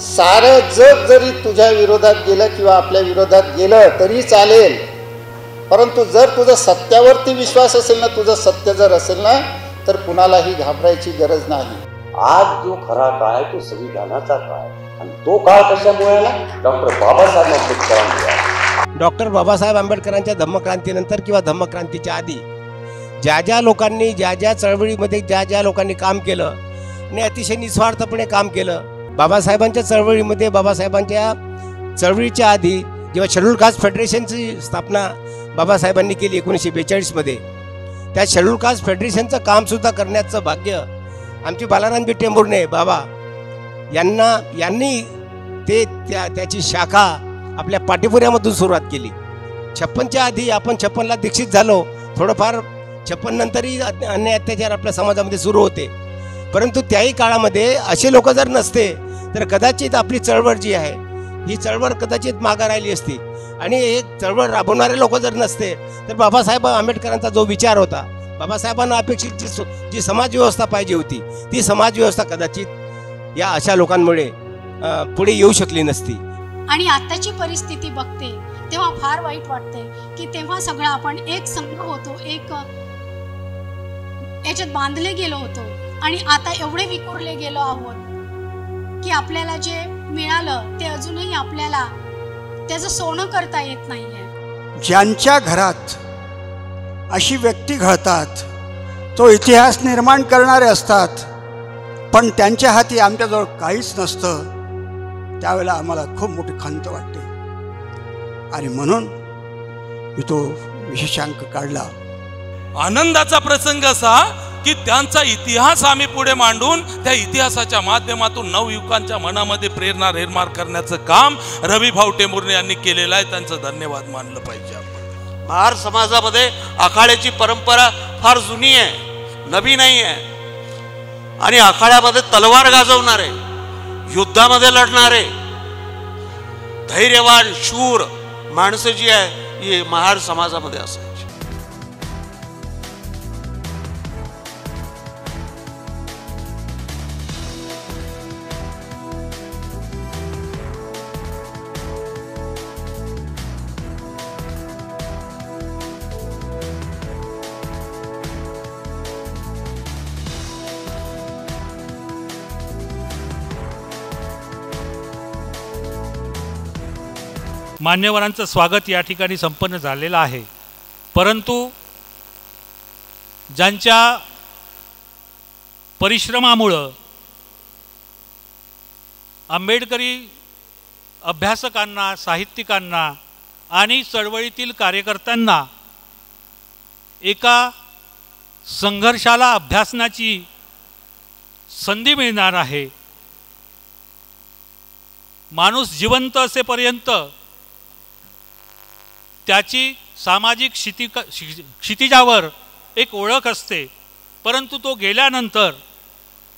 सारं जग जरी तुझ्या विरोधात गेलं किंवा आपल्या विरोधात गेलं तरी चालेल, परंतु जर तुझं सत्यावरती विश्वास असेल ना, तुझं सत्य जर असेल ना, तर कुणालाही घाबरायची गरज नाही. आज जो खरा काळ तो संविधानाचा काळ, आणि तो काळ कशामुळे आला? डॉक्टर बाबासाहेब आंबेडकरांमुळे. डॉक्टर बाबासाहेब आंबेडकरांच्या धम्मक्रांतीनंतर किंवा धम्मक्रांतीच्या आधी ज्या लोकांनी ज्या चळवळीमध्ये ज्या लोकांनी काम केलं आणि अतिशय निस्वार्थपणे काम केलं, बाबासाहेबांच्या चळवळीमध्ये, बाबासाहेबांच्या चळवळीच्या आधी जेव्हा शेड्यूल कास्ट फेडरेशनची स्थापना बाबासाहेबांनी केली 1942मध्ये, त्या शेड्यूल कास्ट फेडरेशनचं कामसुद्धा करण्याचं भाग्य आमचे बालारामजी टेंभुर्णे बाबा यांनी त्याची शाखा आपल्या पाठीपुऱ्यामधून सुरुवात केली. 56च्या आधी आपण 56ला दीक्षित झालो, थोडंफार 56 नंतरही अन्याय अत्याचार आपल्या समाजामध्ये सुरू होते, परंतु त्याही काळामध्ये असे लोक जर नसते तर कदाचित आपली चळवळ जी आहे ही चळवळ कदाचित मागं राहिली असती, आणि एक चळवळ राबवणारे लोक जर नसते तर बाबासाहेब आंबेडकरांचा जो विचार होता, बाबासाहेबांना अपेक्षित जी समाज व्यवस्था पाहिजे होती, ती समाज व्यवस्था कदाचित या अशा लोकांमुळे पुढे येऊ शकली नसती. आणि आताची परिस्थिती बघते तेव्हा फार वाईट वाटते की तेव्हा सगळं आपण एक संघ होतो, एक याच्यात बांधले गेलो होतो, आणि आता एवढे विखुरले गेलो आहोत की आपल्याला जे मिळालं ते अजूनही आपल्याला त्याचं सोनं करता येत नाहीये. ज्यांच्या घरात अशी व्यक्ती घडतात तो इतिहास निर्माण करणारे असतात, पण त्यांच्या हाती आमच्याजवळ काहीच नसतं. त्यावेळेला आम्हाला खूप मोठी खंत वाटते, आणि म्हणून मी तो विशेषांक काढला. आनंदाचा प्रसंग असा की त्यांचा इतिहास आम्ही पुढे मांडून त्या इतिहासाच्या माध्यमातून नवयुवकांच्या मनामध्ये प्रेरणा निर्माण करण्याचं काम रविभाऊ टेंभुर्णे यांनी केलेलं आहे. त्यांचं धन्यवाद मानलं पाहिजे आपण. महार समाजामध्ये आखाड्याची परंपरा फार जुनी आहे, नवी नाही आहे. आणि आखाड्यामध्ये तलवार गाजवणारे, युद्धामध्ये लढणारे धैर्यवान शूर माणसं जी आहे ही महार समाजामध्ये असायची. मान्यवरांचं स्वागत या ठिकाणी संपन्न झालेलं आहे, परंतु ज्यांच्या परिश्रमामुळं आंबेडकरी अभ्यासकांना, साहित्यिकांना आणि चळवळीतील कार्यकर्त्यांना एका संघर्षाला अभ्यासनाची संधी मिळणार आहे. माणूस जिवंत असेपर्यंत त्याची सामाजिक क्षितिजावर एक ओळख असते, परंतु तो गेल्यानंतर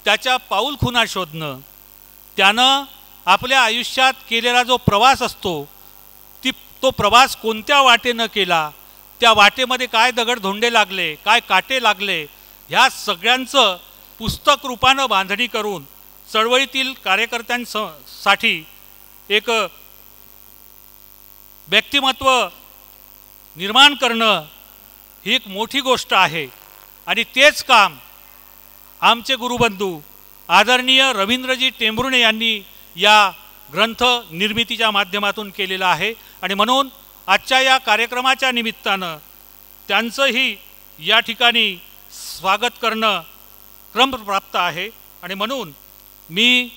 त्याच्या पाऊलखुणा शोधणं, त्यानं आपल्या आयुष्यात केलेला जो प्रवास असतो तो प्रवास कोणत्या वाटेनं केला, त्या वाटेमध्ये काय दगडधोंडे लागले, काय काटे लागले, ह्या सगळ्यांचं पुस्तक रूपानं बांधणी करून चळवळीतील कार्यकर्त्यांसाठी एक व्यक्तिमत्व निर्माण करणं ही एक मोठी गोष्ट आहे. आणि तेच काम आमचे गुरुबंधू आदरणीय रवींद्रजी टेंभुर्णे यांनी या ग्रंथ निर्मितीच्या माध्यमातून केलेलं आहे. आणि म्हणून आजच्या या कार्यक्रमाच्या निमित्तानं त्यांचंही या ठिकाणी स्वागत करणं क्रमप्राप्त आहे. आणि म्हणून मी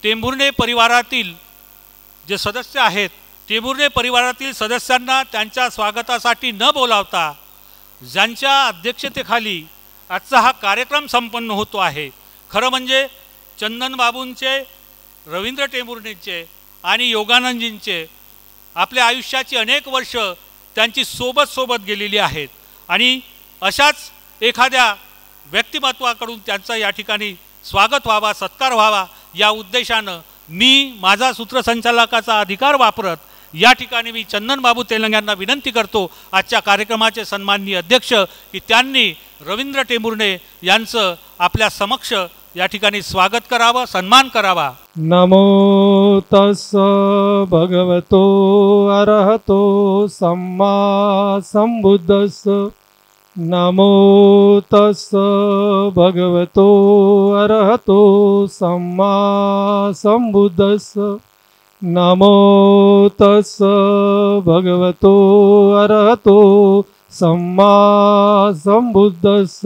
टेंभुर्णे परिवारातील जे सदस्य आहेत, टेंभुर्णे परिवारातील सदस्यांना त्यांच्या स्वागतासाठी न बोलावता ज्यांच्या अध्यक्षतेखाली आजचा हा कार्यक्रम संपन्न होतो आहे, खरं म्हणजे चंदन बाबूंचे, रवींद्र टेंभुर्णेंचे आणि योगानंदजींचे आपल्या आयुष्याची अनेक वर्ष त्यांची सोबत गेलेली आहेत. आणि अशाच एखाद्या व्यक्तिमत्वाकडून त्यांचा या ठिकाणी स्वागत व्हावा, सत्कार व्हावा या उद्देशानं मी माझा सूत्रसंचालकाचा अधिकार वापरत या ठिकाणी मी चंदन बाबू तेलंग यांना विनंती करतो, आजच्या कार्यक्रमाचे सन्माननीय अध्यक्ष, की त्यांनी रवींद्र टेंभुर्णे यांचं आपल्या समक्ष या ठिकाणी स्वागत करावं, सन्मान करावा. नमो तस् भगवतो अरहतो सम्मा संबुद्धस्स. नमो तस् भगवतो अरहतो सम्मा संबुद्धस्स. नमो तस् भगवतो अरहतो सम्मा संबुद्धस्स.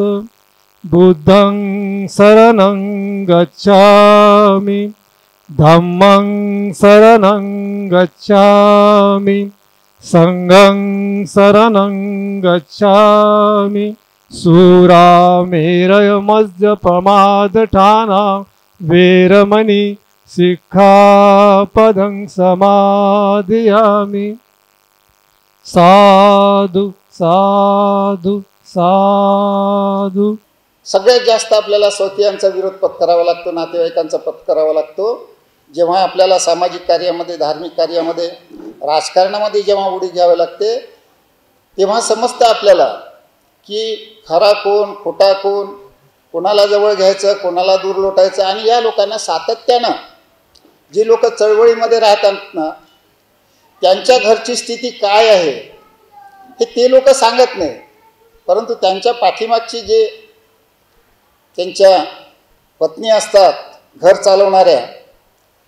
बुद्धं शरणं गच्छामि, धम्मं शरणं गच्छामि, संघं शरणं गच्छामि. सूरामेरय मद्यपमादठाना वेरमणि सिक्खापदं समादयामि. साधु साधु साधु. सगळ्यात जास्त आपल्याला स्वकीयांचा विरोध पत्करावा लागतो, नातेवाईकांचा पत्करावा लागतो. जेव्हा आपल्याला सामाजिक कार्यामध्ये, धार्मिक कार्यामध्ये, राजकारणामध्ये जेव्हा उडी घ्यावी लागते, तेव्हा समजतं आपल्याला की खरा कोण, खोटा कोण, कोणाला जवळ घ्यायचं, कोणाला दूर लोटायचं. आणि या लोकांना सातत्यानं, जे लोक चळवळीमध्ये राहतात ना, त्यांच्या घरची स्थिती काय आहे हे ते लोक सांगत नाही, परंतु त्यांच्या पाठीमागची जे त्यांच्या पत्नी असतात घर चालवणाऱ्या,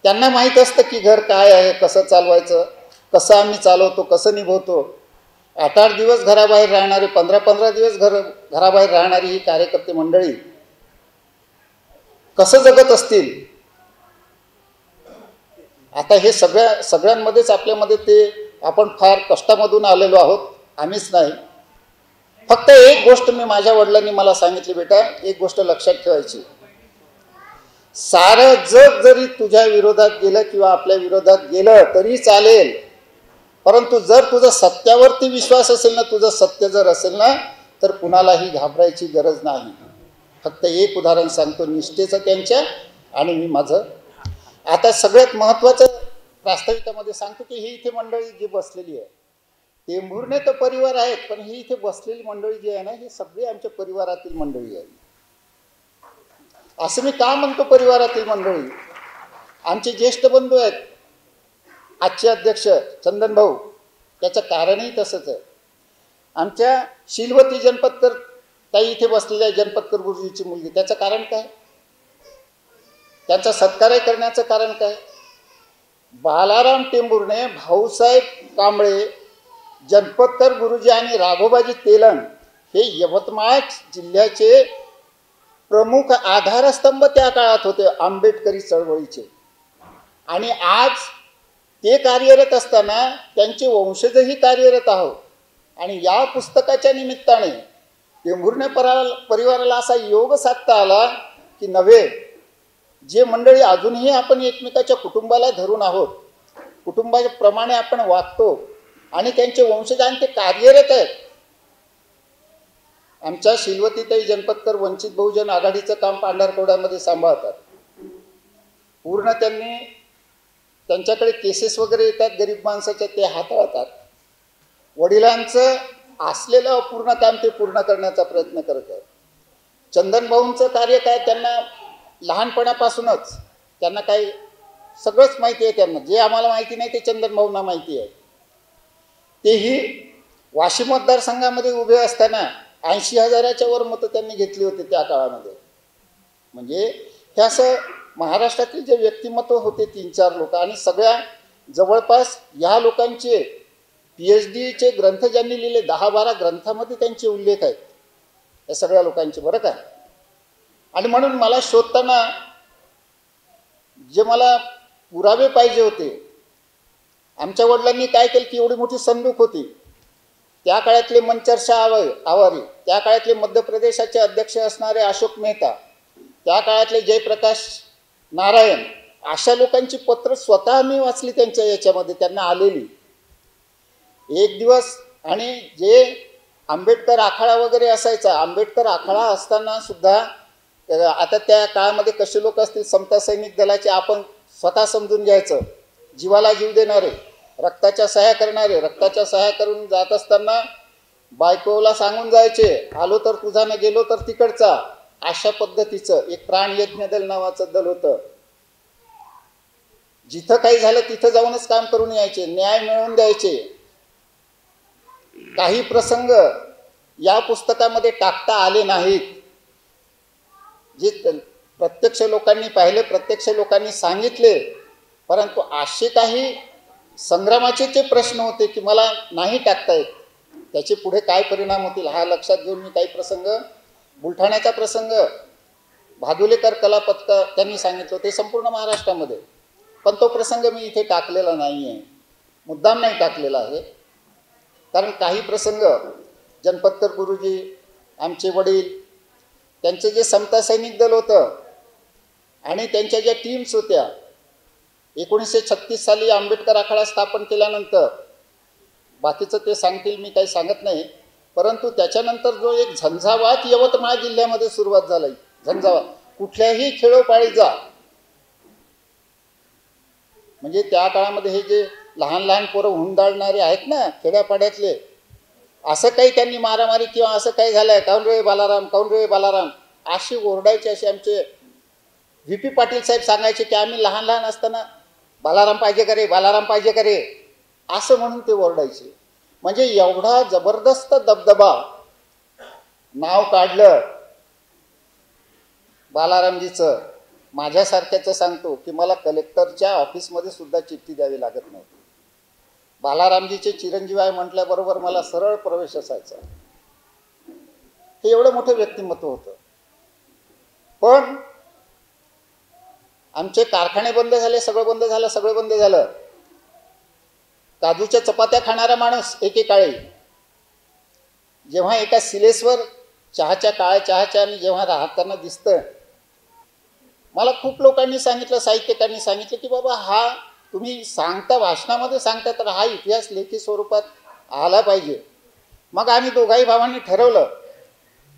त्यांना माहीत असतं की घर काय आहे, कसं चालवायचं, कसं आम्ही चालवतो, कसं निभवतो. 8-8 दिवस घराबाहेर राहणारे, 15-15 दिवस घराबाहेर राहणारी ही कार्यकर्ते मंडळी कसं जगत असतील. आता हे सगळ्यांमध्येच आपल्यामध्ये ते आपण फार कष्टामधून आलेलो आहोत, आम्हीच नाही. फक्त एक गोष्ट मी माझ्या वडिलांनी मला सांगितली, बेटा एक गोष्ट लक्षात ठेवायची, सारं जग जरी तुझ्या विरोधात गेलं किंवा आपल्या विरोधात गेलं तरी चालेल, परंतु जर तुझा सत्यावरती विश्वास असेल ना, तुझं सत्य जर असेल ना, तर कुणालाही घाबरायची गरज नाही. फक्त एक उदाहरण सांगतो निष्ठेचं त्यांच्या, आणि मी माझं आता सगळ्यात महत्त्वाचं प्रास्ताविकामध्ये सांगतो की ही इथे मंडळी जी बसलेली आहे, टेंभुर्णे तर परिवार आहेत, पण ही इथे बसलेली मंडळी जी आहे ना, ही सगळी आमच्या परिवारातील मंडळी आहे. असं मी का म्हणतो परिवारातील मंडळी? आमचे ज्येष्ठ बंधू आहेत, आजचे अध्यक्ष चंदन भाऊ, त्याचं कारणही तसंच आहे. आमच्या शीलवती जनपतकर ताई इथे बसलेल्या जनपतकर गुरुजीची मुलगी, त्याचं कारण काय? त्यांचा सत्कार करण्याचं कारण काय? बालाराम टेंभुर्णे, भाऊसाहेब कांबळे, जनपतकर गुरुजी आणि राघोबाजी तेलंग हे यवतमाळ जिल्ह्याचे प्रमुख आधारस्तंभ त्या काळात होते आंबेडकरी चळवळीचे. आणि आज ते कार्यरत असताना त्यांचे वंशजही कार्यरत आहोत. आणि या पुस्तकाच्या निमित्ताने टेंभुर्णे परिवाराला असा योग साधता आला की नव्हे, जे मंडळी अजूनही आपण एकमेकाच्या कुटुंबाला धरून आहोत, कुटुंबाप्रमाणे आपण वागतो आणि त्यांचे वंशज आणि ते कार्यरत आहेत. आमच्या शीलवतीताई जनपतकर वंचित बहुजन आघाडीचं काम पांढरकवड्यामध्ये सांभाळतात. पूर्ण त्यांच्याकडे केसेस वगैरे येतात गरीब माणसाच्या, ते हाताळतात. वडिलांचं असलेलं अपूर्ण काम ते पूर्ण करण्याचा प्रयत्न करत आहेत. चंदन भाऊंचं कार्य काय, त्यांना लहानपणापासूनच त्यांना काही सगळंच माहिती आहे. त्यांना जे आम्हाला माहिती नाही ते चंदन भाऊंना माहिती आहे. तेही वाशिम मतदारसंघामध्ये उभे असताना 80,000च्या वर मतं त्यांनी घेतली होती त्या काळामध्ये. म्हणजे हे असं महाराष्ट्रातील जे व्यक्तिमत्व होते 3-4 लोक, आणि सगळ्या जवळपास ह्या लोकांचे PhDचे ग्रंथ ज्यांनी लिहिले 10-12 ग्रंथामध्ये त्यांचे उल्लेख आहेत या सगळ्या लोकांचे, बरं का. आणि म्हणून मला शोधताना जे मला पुरावे पाहिजे होते, आमच्या वडिलांनी काय केलं की एवढी मोठी संदूक होती, त्या काळातले मनचर्षा आवारी, त्या काळातले मध्य प्रदेशाचे अध्यक्ष असणारे अशोक मेहता, त्या काळातले जयप्रकाश नारायण, अशा लोकांची पत्र स्वतः मी वाचली त्यांच्या याच्यामध्ये त्यांना आलेली. एक दिवस आणि जे आंबेडकर आखाडा वगैरे असायचा, आंबेडकर आखाडा असताना सुद्धा आता त्या काळामध्ये कसे लोक असतील, समता सैनिक दलाचे आपण स्वतः समजून घ्यायचं, जीवाला जीव देणारे, रक्ताच्या सह्या करणारे, रक्ताच्या सह्या करून जात असताना बायकोला सांगून जायचे, आलो तर तुझा न गेलो तर तिकडचा, अशा पद्धतीचं एक प्राणयज्ञ दल नावाचं दल होतं. जिथं काही झालं तिथं जाऊनच काम करून यायचे, न्याय मिळवून द्यायचे. काही प्रसंग या पुस्तकामध्ये टाकता आले नाहीत, जे प्रत्यक्ष लोकांनी पाहिले, प्रत्यक्ष लोकांनी सांगितले, परंतु असे काही संग्रामाचे जे प्रश्न होते की मला नाही टाकता येत, त्याचे पुढे काय परिणाम होतील हा लक्षात घेऊन मी काही प्रसंग, बुलढाण्याचा प्रसंग, भादुलेकर कला पथक त्यांनी सांगितलं ते संपूर्ण महाराष्ट्रामध्ये, पण तो प्रसंग मी इथे टाकलेला नाही आहे, मुद्दाम नाही टाकलेला आहे. कारण काही प्रसंग जनपतकर गुरुजी, आमचे वडील, त्यांचे जे समता सैनिक दल होतं आणि त्यांच्या ज्या टीम्स होत्या, 1936 साली आंबेडकर आखाडा स्थापन केल्यानंतर, बाकीचं ते सांगतील, मी काही सांगत नाही, परंतु त्याच्यानंतर जो एक झंझावात यवतमाळ जिल्ह्यामध्ये सुरुवात झाली, झंझावात कुठल्याही खेडोपाडी जा, म्हणजे त्या काळामध्ये हे जे लहान लहान पोरं हुंदाळणारे आहेत ना खेड्यापाड्यातले, असं काही त्यांनी मारामारी किंवा असं काही झालंय, काऊन रे बालाराम, काऊन रे बालाराम अशी ओरडायचे. असे आमचे VP पाटील साहेब सांगायचे की आम्ही लहान लहान असताना बालाराम पाहिजे का रे, बालाराम पाहिजे का रे, असं म्हणून ते ओरडायचे. म्हणजे एवढा जबरदस्त दबदबा, नाव काढलं बालारामजीचं. माझ्यासारख्याचं सांगतो की मला कलेक्टरच्या ऑफिसमध्ये सुद्धा चिठ्ठी द्यावी लागत नव्हती. बालारामजीचे चिरंजीव आहे म्हटल्याबरोबर मला सरळ प्रवेश असायचा. हे एवढं मोठं व्यक्तिमत्व होतं. पण आमचे कारखाने बंद झाले, सगळं बंद झालं. काजूच्या चपात्या खाणारा माणूस एकेकाळी जेव्हा एका सिलेसवर काळ्या चहाच्या आणि जेव्हा राहताना दिसतं, मला खूप लोकांनी सांगितलं, साहित्यकांनी सांगितलं की बाबा हा तुम्ही सांगता, भाषणामध्ये सांगता, तर हा इतिहास लेखी स्वरूपात आला पाहिजे. मग आम्ही दोघाही भावांनी ठरवलं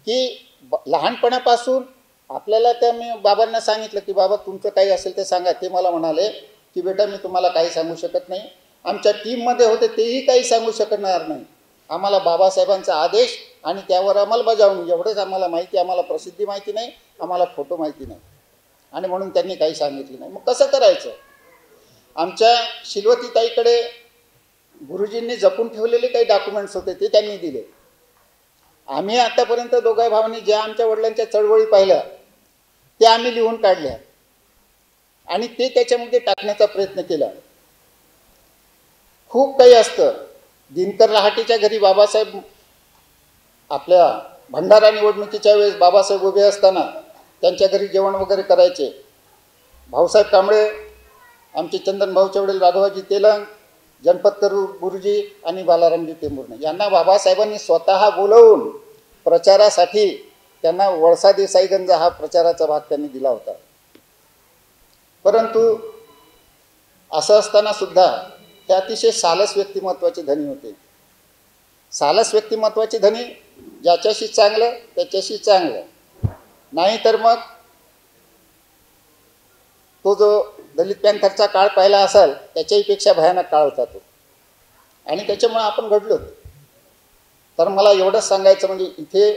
की लहानपणापासून आपल्याला, त्या मी बाबांना सांगितलं की बाबा तुमचं काही असेल ते सांगा. ते मला म्हणाले की बेटा मी तुम्हाला काही सांगू शकत नाही, आमच्या टीममध्ये होते तेही काही सांगू शकणार नाही, आम्हाला बाबासाहेबांचा आदेश आणि त्यावर अंमलबजावणी एवढंच आम्हाला माहिती, आम्हाला प्रसिद्धी माहिती नाही, आम्हाला फोटो माहिती नाही, आणि म्हणून त्यांनी काही सांगितलं नाही. मग कसं करायचं? आमच्या शिलवतीताईकडे गुरुजींनी जपून ठेवलेले काही डॉक्युमेंट्स होते ते त्यांनी दिले. आम्ही आतापर्यंत दोघा भावांनी ज्या आमच्या वडिलांच्या चळवळी पाहिल्या त्या आम्ही लिहून काढल्या आणि ते त्याच्यामध्ये टाकण्याचा प्रयत्न केला. खूप काही असतं. दिनकर रहाटेच्या घरी बाबासाहेब, आपल्या भंडारा निवडणुकीच्या वेळेस बाबासाहेब उभे असताना त्यांच्या घरी जेवण वगैरे करायचे. भाऊसाहेब कांबळे, आमचे चंदन भाऊचे वडील राघवाजी तेलंग, जनपतकर गुरुजी आणि बालारामजी टेंभुर्णे यांना बाबासाहेबांनी स्वतः बोलवून प्रचारासाठी त्यांना वळसा देसाईगंज हा प्रचाराचा भाग त्यांनी दिला होता. परंतु असं असताना सुद्धा ते अतिशय सालस व्यक्तिमत्वाचे धनी होते. सालस व्यक्तिमत्वाचे धनी, ज्याच्याशी चांगलं त्याच्याशी चांगलं, नाही तर मग तो जो दलित पॅंथरचा काळ पाहिला असाल त्याच्याही पेक्षा भयानक काळ होता तो, आणि त्याच्यामुळे आपण घडलो. तर मला एवढंच सांगायचं, म्हणजे इथे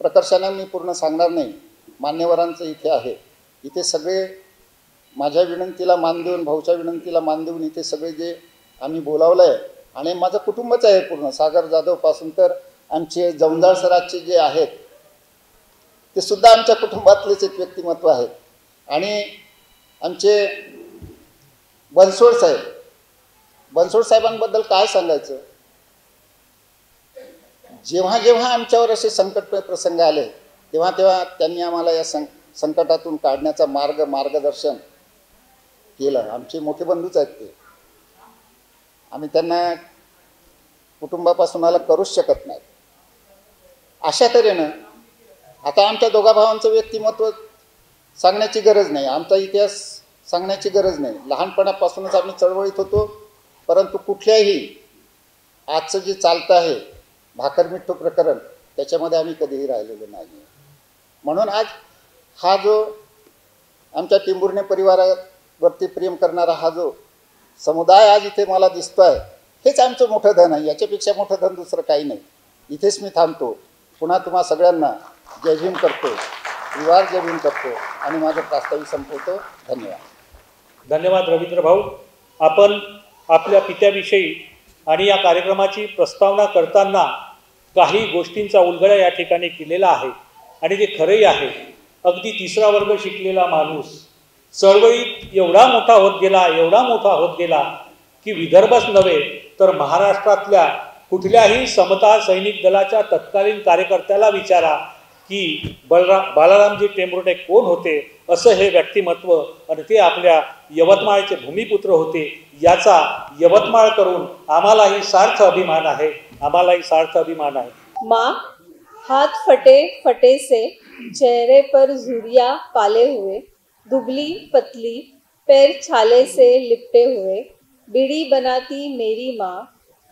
प्रकर्षानं मी पूर्ण सांगणार नाही, मान्यवरांचं इथे आहे, इथे सगळे माझ्या विनंतीला मान देऊन, भाऊच्या विनंतीला मान देऊन इथे सगळे जे आम्ही बोलावलं आहे, आणि माझं कुटुंबच आहे पूर्ण, सागर जाधवपासून तर आमचे जमदार सराजचे जे आहेत ते सुद्धा आमच्या कुटुंबातलेच एक व्यक्तिमत्व आहेत. आणि आमचे बनसोड साहेबांबद्दल काय सांगायचं, जेव्हा जेव्हा आमच्यावर असे संकटमय प्रसंग आले तेव्हा तेव्हा त्यांनी आम्हाला या संकटातून काढण्याचा मार्गदर्शन केलं. आमचे मोठे बंधूच आहेत ते, आम्ही त्यांना कुटुंबापासून अलग करूच शकत नाही. अशा तऱ्हेनं आता आमच्या दोघा भावांचं व्यक्तिमत्व सांगण्याची गरज नाही, आमचा इतिहास सांगण्याची गरज नाही. लहानपणापासूनच आम्ही चळवळीत होतो, परंतु कुठल्याही आजचं जे चालतं आहे भाकर मिठ्ठू प्रकरण त्याच्यामध्ये आम्ही कधीही राहिलेलो नाही. म्हणून आज हा जो आमच्या टेंभुर्णे परिवारावरती प्रेम करणारा हा जो समुदाय आज इथे मला दिसतो आहे, हेच आमचं मोठं धन आहे. याच्यापेक्षा मोठं धन दुसरं काही नाही. इथेच मी थांबतो. पुन्हा तुम्हा सगळ्यांना जय भीम करतो. विवार जमीन करतो आणि माझं प्रास्ताविक संपवतो. धन्यवाद. धन्यवाद रवींद्र भाऊ. आपण आपल्या पित्याविषयी आणि या कार्यक्रमाची प्रस्तावना करताना काही गोष्टींचा उलगडा या ठिकाणी केलेला आहे आणि ते खरंही आहे. अगदी 3रा वर्ग शिकलेला माणूस चळवळीत एवढा मोठा होत गेला की विदर्भच नव्हे तर महाराष्ट्रातल्या कुठल्याही समता सैनिक दलाच्या तत्कालीन कार्यकर्त्याला विचारा की बालारामजी टेंभुर्णे कोण होते. असं हे व्यक्तिमत्व आणि ते आपल्या यवतमाळचे भूमिपुत्र होते. याचा यवतमाळ करून आम्हालाही सार्थ अभिमान आहे. माँ, हाथ फटे फटे से चेहरे पर झुर्रियाँ पाले हुए, दुबली पतली पैर छाले से लिपटे हुए, बीड़ी बनाती मेरी माँ,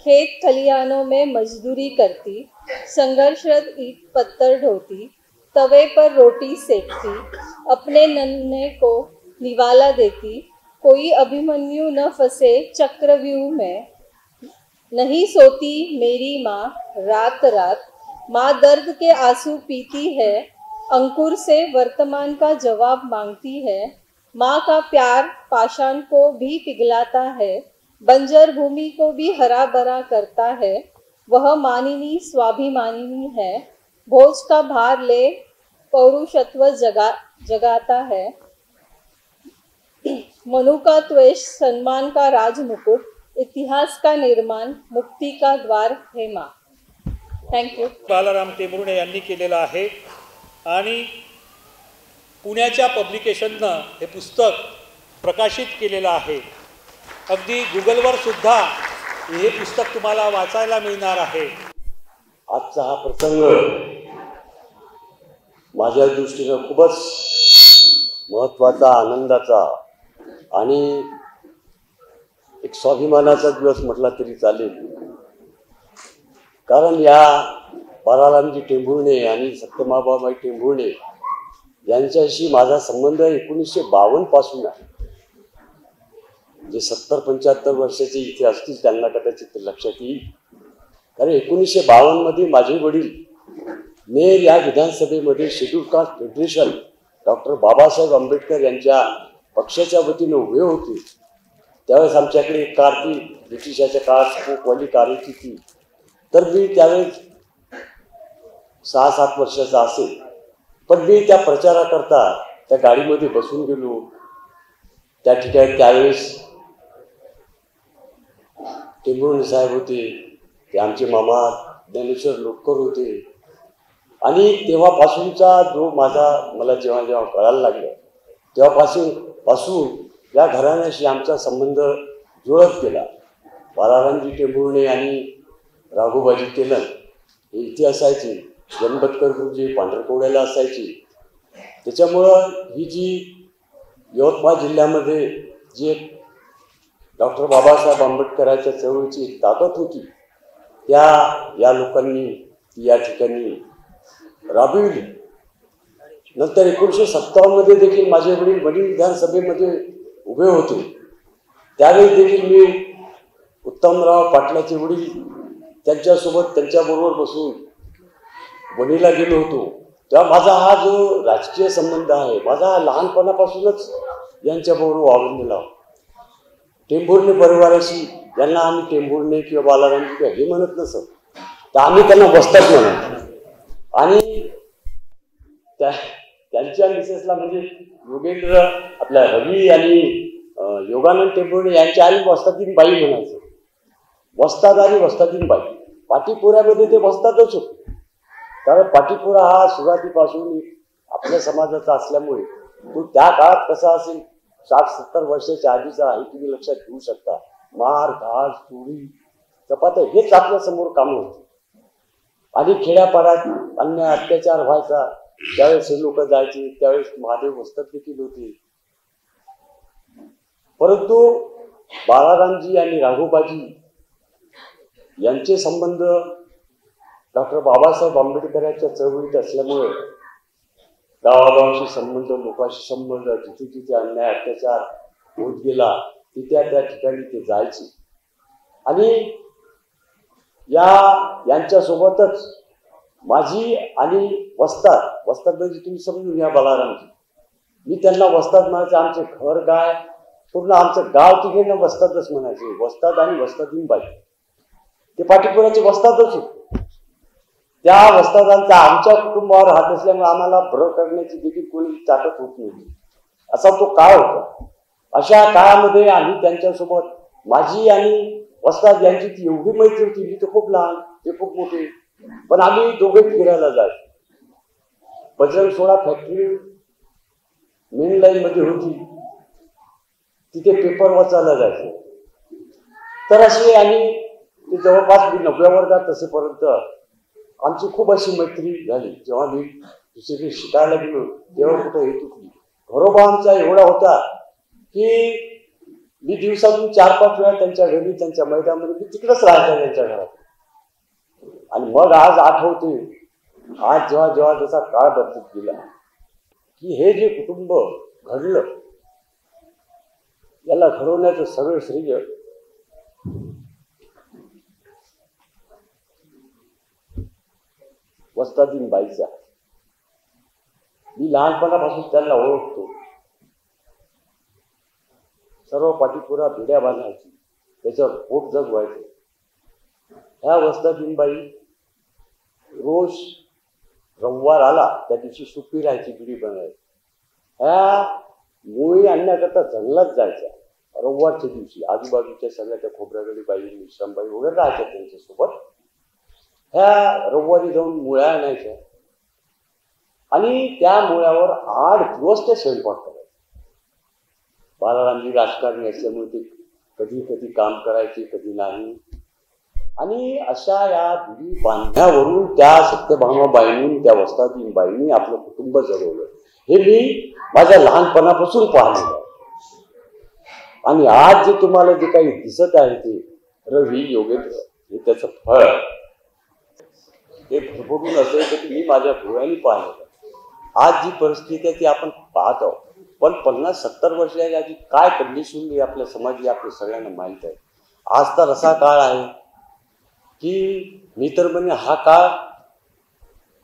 खेत खलिहानों में मजदूरी करती, संघर्षरत ईंट पत्थर ढोती, तवे पर रोटी सेकती, अपने नन्हे को निवाला देती, कोई अभिमन्यु न फंसे चक्रव्यूह में, नहीं सोती मेरी माँ रात रात, माँ दर्द के आंसू पीती है, अंकुर से वर्तमान का जवाब मांगती है, माँ का प्यार पाषाण को भी पिघलाता है, बंजर भूमि को भी हरा भरा करता है, वह मानिनी स्वाभिमानिनी है, भोज का भार ले पौरुषत्व जगाता है, मनु का त्वेष सम्मान का राजमुकुट, इतिहास का निर्माण मुक्ति का द्वार है माँ. थँक्यू. बालाराम टेंभुर्णे यांनी केलेलं आहे आणि पुण्याच्या पब्लिकेशननं हे पुस्तक प्रकाशित केलेलं आहे. अगदी गुगलवर सुद्धा हे पुस्तक तुम्हाला वाचायला मिळणार आहे. आजचा हा प्रसंग माझ्या दृष्टीनं खूपच महत्त्वाचा, आनंदाचा आणि एक स्वाभिमानाचा दिवस म्हटला तरी चालेल. कारण या बालारामजी टेंभुर्णे आणि सत्यमाबाबाई टेंभुर्णे यांच्याशी माझा संबंध 1952 पासून आहे. जे 70-75 वर्षाचे इथे असतील त्यांना कदाचित लक्षात येईल. कारण 1952 मध्ये माझे वडील नेर या विधानसभेमध्ये schedule caste federation doctor Babasaheb Ambedkar यांच्या पक्षाच्या वतीने उभे होते. त्यावेळेस आमच्याकडे एक कार ती ब्रिटिशाच्या काळात स्पोकवाली कार होती ती. तर मी त्यावेळेस 6-7 वर्षाचा असेल. पण मी त्या प्रचाराकरता त्या गाडीमध्ये बसून गेलो. त्या ठिकाणी त्यावेळेस टेंभुर्णे साहेब होते, ते आमचे मामा ज्ञानेश्वर लोटकर होते. आणि तेव्हापासूनचा जो मला जेव्हा जेव्हा कळायला लागलं तेव्हापासून या घराण्याशी आमचा संबंध जुळत गेला. बालारामजी टेंभुर्णे आणि राघोबाजी तेलंग हे इथे असायचे, गणपतकर गुरुजी पांढरकवड्याला असायचे. त्याच्यामुळं ही जी यवतमाळ जिल्ह्यामध्ये जी एक डॉक्टर बाबासाहेब आंबेडकरांच्या चळवळीची ताकद होती या लोकांनी ती या ठिकाणी राबविली. नंतर 1957 मध्ये देखील माझे वडील वडील विधानसभेमध्ये उभे होते. त्यावेळी देखील मी उत्तमराव पाटलाचे वडील त्यांच्याबरोबर बसून वणीला गेलो होतो. तेव्हा माझा हा जो राजकीय संबंध आहे माझा लहानपणापासूनच यांच्याबरोबर वावरलेला. टेंभुर्णे परिवाराशी यांना आम्ही टेंभुर्णे किंवा बालाराम हे म्हणत नसत, तर आम्ही त्यांना वस्ताद म्हणत. आणि त्यांच्या मिसेसला म्हणजे योगेंद्र आपल्या रवी आणि योगानंद टेंभुर्णे यांच्या आम्ही वस्तादीन बाई म्हणायचं. वस्ताद आणि वस्तादीन बाई पाटीपुऱ्यामध्ये ते वस्तादच होते. कारण पाटीपुरा हा सुरुवातीपासून आपल्या समाजाचा असल्यामुळे तो त्या काळात कसा असेल 60-70 वर्षाच्या आधीचा आहे तुम्ही लक्षात घेऊ शकता. मार घास चोरी चपात्या हेच आपल्या समोर काम होते. आणि खेड्यापाड्यात अन्याय अत्याचार व्हायचा त्यावेळेस हे लोक जायचे. त्यावेळेस महादेव वस्ताद देखील होते. परंतु बालारामजी आणि राघोबाजी यांचे संबंध डॉक्टर बाबासाहेब आंबेडकरांच्या चळवळीत असल्यामुळे गावागावाशी संबंध, लोकांशी संबंध, जिथे जिथे अन्याय अत्याचार होत गेला तिथे त्या ठिकाणी ते जायचे. आणि यांच्यासोबतच माझी आणि वस्ताद म्हणजे तुम्ही समजून घ्या बलारामजी. मी त्यांना वस्ताद म्हणायचे. आमचे घर गाय पूर्ण आमचं गाव तिघे ना वस्तादच म्हणायचे. वस्ताद आणि वस्तादीन बाई ते पाटीपुराचे वस्तादच होते. त्या वस्तादांचा आमच्या कुटुंबावर हात असल्यामुळे आम्हाला भर करण्याची देखील कोणी ताकद होत नव्हती. असा तो काळ होता. अशा काळामध्ये आम्ही त्यांच्यासोबत माझी आणि वस्ताद यांची ती एवढी मैत्री होती. मी तर खूप लहान, ते खूप मोठे, पण आम्ही दोघे फिरायला जायचो. बजरंग सोडा फॅक्टरी मेन लाईन मध्ये होती, तिथे पेपर वाचायला जायचो. तर असे आम्ही जवळपास 9व्या वर्गात असेपर्यंत आमची खूप अशी मैत्री झाली. जेव्हा मी दुसरीकडे शिकायला गेलो तेव्हा कुठं येत होती. घरोबा आमचा एवढा होता की मी दिवसातून 4-5 वेळा त्यांच्या घरी, त्यांच्या मैदानामध्ये मी तिकडेच राहायचो त्यांच्या घरात. आणि मग आज आठवते, आज जेव्हा जेव्हा जसा काळ बदलत गेला की हे जे कुटुंब घडलं याला घडवण्याचं सगळं श्रेय वस्तादीन बाईचा. मी लहानपणापासून त्यांना ओळखतो. सर्व पाठीपुरा भिड्या बांधायची, त्याच्यावर पोट जगवायचं. ह्या वस्तादीन बाई रोज रविवार आला त्या दिवशी सुट्टी राहायची बिडी बनायची. ह्या मुळी आणण्याकरता जंगलात जायच्या रविवारच्या दिवशी. आजूबाजूच्या सगळ्या त्या खोबऱ्यागडी बाई, मिश्रामबाई वगैरे राहायच्या त्यांच्यासोबत. ह्या रविवारी जाऊन मुळ्या आणायच्या आणि त्या मुळ्यावर 8 दिवस ते स्वयंपाक करायचे. बालारामजी राजकारणी असल्यामुळे ते कधी कधी काम करायचे, कधी नाही. आणि अशा या बिडी बांधण्यावरून त्या सत्यभामाबाईंनी, त्या वस्तादीन बाईंनी आपलं कुटुंब जगवलं. हे मी माझ्या लहानपणापासून पाहिलेलं आहे. आणि आज जे तुम्हाला जे काही दिसत आहे ते रवी योगेंद्र हे त्याचं फळ हे भरभरून असेल तर मी माझ्या डोळ्यांनी पाहिलेलं. आज जी परिस्थिती आहे ती आपण पाहत आहोत, पण 50-70 वर्षाच्या आधी काय कंडिशन आपल्या समाजाची आपल्या सगळ्यांना माहीत आहे. आज तर असा काळ आहे की मी तर म्हणे हा काळ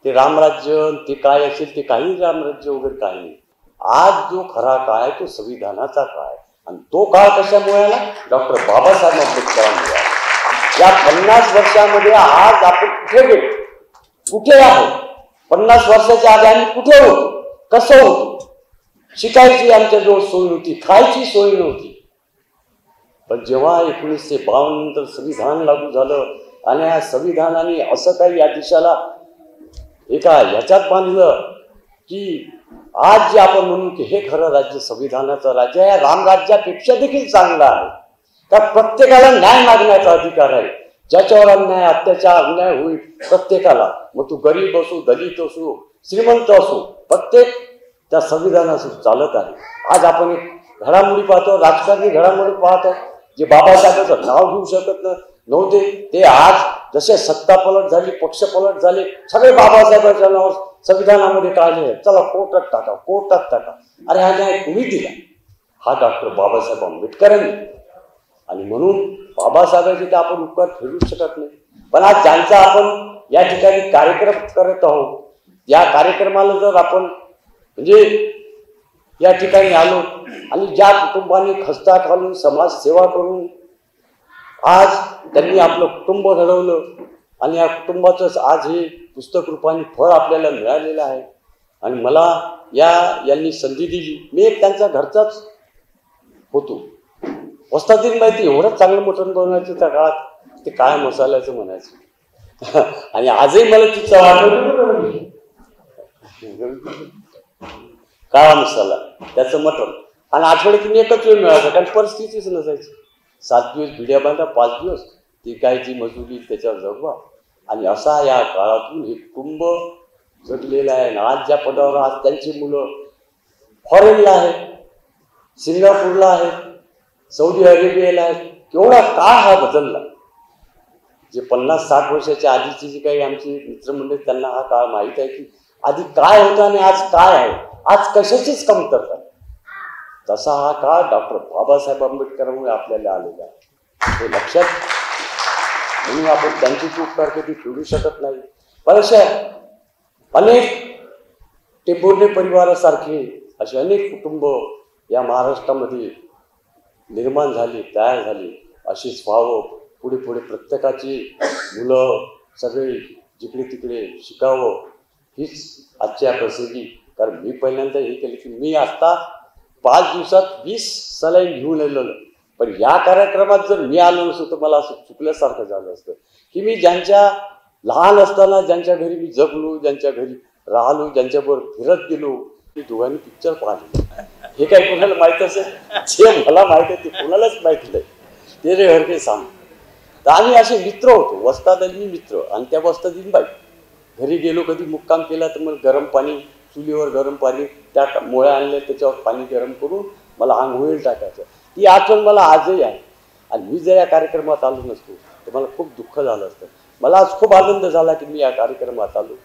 ते रामराज्य ते काय असेल ते काही रामराज्य वगैरे काही नाही. आज जो खरा काळ आहे तो संविधानाचा काळ आहे. आणि तो काळ कशामुळे आला? डॉक्टर बाबासाहेब आंबेडकरांमुळे. या 50 वर्षामध्ये आज आपण कुठे गेलो, कुठे आहोत? 50 वर्षाच्या आधी आम्ही कुठे होतो, कसं होतो? शिकायची आमच्याजवळ सोय नव्हती, खायची सोय नव्हती. पण जेव्हा 1952 नंतर संविधान लागू झालं आणि या संविधानाने असं काही या देशाला एका ह्याच्यात बांधलं की आज जे आपण म्हणू की हे खरं राज्य संविधानाचं राज्य आहे. रामराज्यापेक्षा देखील चांगलं आहे. का प्रत्येकाला न्याय मागण्याचा अधिकार आहे. ज्याच्यावर अन्याय, अत्याचार, अन्याय होईल प्रत्येकाला, मग तू गरीब असो, दलित असो, श्रीमंत असो, प्रत्येक त्या संविधानासोबत चालत आहे. आज आपण एक घडामोडी पाहतो, राजकारणी घडामोडी पाहतो, जे बाबासाहेबांचं नाव घेऊ शकत नव्हते ते आज जसे सत्ता पलट झाली, पक्ष पलट झाले, सगळे बाबासाहेबांच्या नावावर संविधानामध्ये काढले. चला कोर्टात टाका, कोर्टात टाका. अरे हा न्याय कुणी दिला? हा डॉक्टर बाबासाहेब आंबेडकरांनी. आणि म्हणून बाबासाहेबांचे तर आपण उपकार फेडू शकत नाही. पण आज ज्यांचा आपण या ठिकाणी कार्यक्रम करत आहोत, या कार्यक्रमाला जर आपण म्हणजे या ठिकाणी आलो आणि ज्या कुटुंबाने खस्ता घालून समाजसेवा करून आज त्यांनी आपलं कुटुंब घडवलं आणि या कुटुंबाचं आज हे पुस्तक रूपाने फळ आपल्याला मिळालेलं आहे. आणि मला यांनी संधी दिली. मी एक त्यांचा घरचाच होतो. वस्तादीन माहिती एवढं चांगलं मटण बनवायचं त्या काळात, ते काय मसाल्याचं म्हणायचं. आणि आजही मला ती चव आठवली. काळा मसाला, त्याचं मटण. आणि आठवड्यातून एकच वेळ मिळायचा, कारण परिस्थितीच नसायची. 7 दिवस भिड्या बांधा, 5 दिवस ती काय जी मजुरी त्याच्यावर जगवा. आणि असा या काळातून हे कुटुंब जगलेलं आहे. आणि आज ज्या पदावर आज त्यांची मुलं फॉरेनला आहेत, सिंगापूरला आहेत, सौदी अरेबियाला आहेत. केवढा काळ हा बदलला. जे 50-60 वर्षाच्या आधीची जी काही आमची मित्रमंडळी त्यांना हा काळ माहीत आहे की आधी काय होता आणि आज काय आहे. आज कशाचीच कमतरता. तसा हा काळ डॉक्टर बाबासाहेब आंबेडकरांमुळे आपल्याला आलेला आहे. हे लक्षात, म्हणून आपण त्यांची उपकार कधी फेडू शकत नाही. पण अशा अनेक टेंभुर्णे परिवारासारखे असे अनेक कुटुंब या महाराष्ट्रामध्ये निर्माण झाली, तयार झाली. अशीच व्हावं, पुढे पुढे प्रत्येकाची मुलं सगळे जिकडे तिकडे शिकावं, हीच आजच्या प्रसंगी. कारण मी पहिल्यांदा हे केलं की मी आता 5 दिवसात 20 सलाईन घेऊन आलेलो, पण या कार्यक्रमात जर मी आलो नसतो तर मला असं चुकल्यासारखं झालं असतं की मी ज्यांच्या लहान असताना ज्यांच्या घरी मी जगलो, ज्यांच्या घरी राहिलो, ज्यांच्याबरोबर फिरत गेलो, मी दोघांनी पिक्चर पाहिले. हे काही कोणाला माहीत असेल? जे मला माहीत आहे ते कोणालाच माहीत नाही. ते रे हरके सांग. तर आम्ही असे मित्र होतो, वस्ताद आणि मी मित्र. आणि त्या वस्तादीन बाई घरी गेलो, कधी मुक्काम केला तर मग गरम पाणी, चुलीवर गरम पाणी, त्या मोळ्या आणल्या त्याच्यावर पाणी गरम करून मला आंघोळीला टाकायचं. ती आठवण मला आजही आहे. आणि मी जर या कार्यक्रमात आलो नसतो तर मला खूप दुःख झालं असतं. मला आज खूप आनंद झाला की मी या कार्यक्रमात आलो.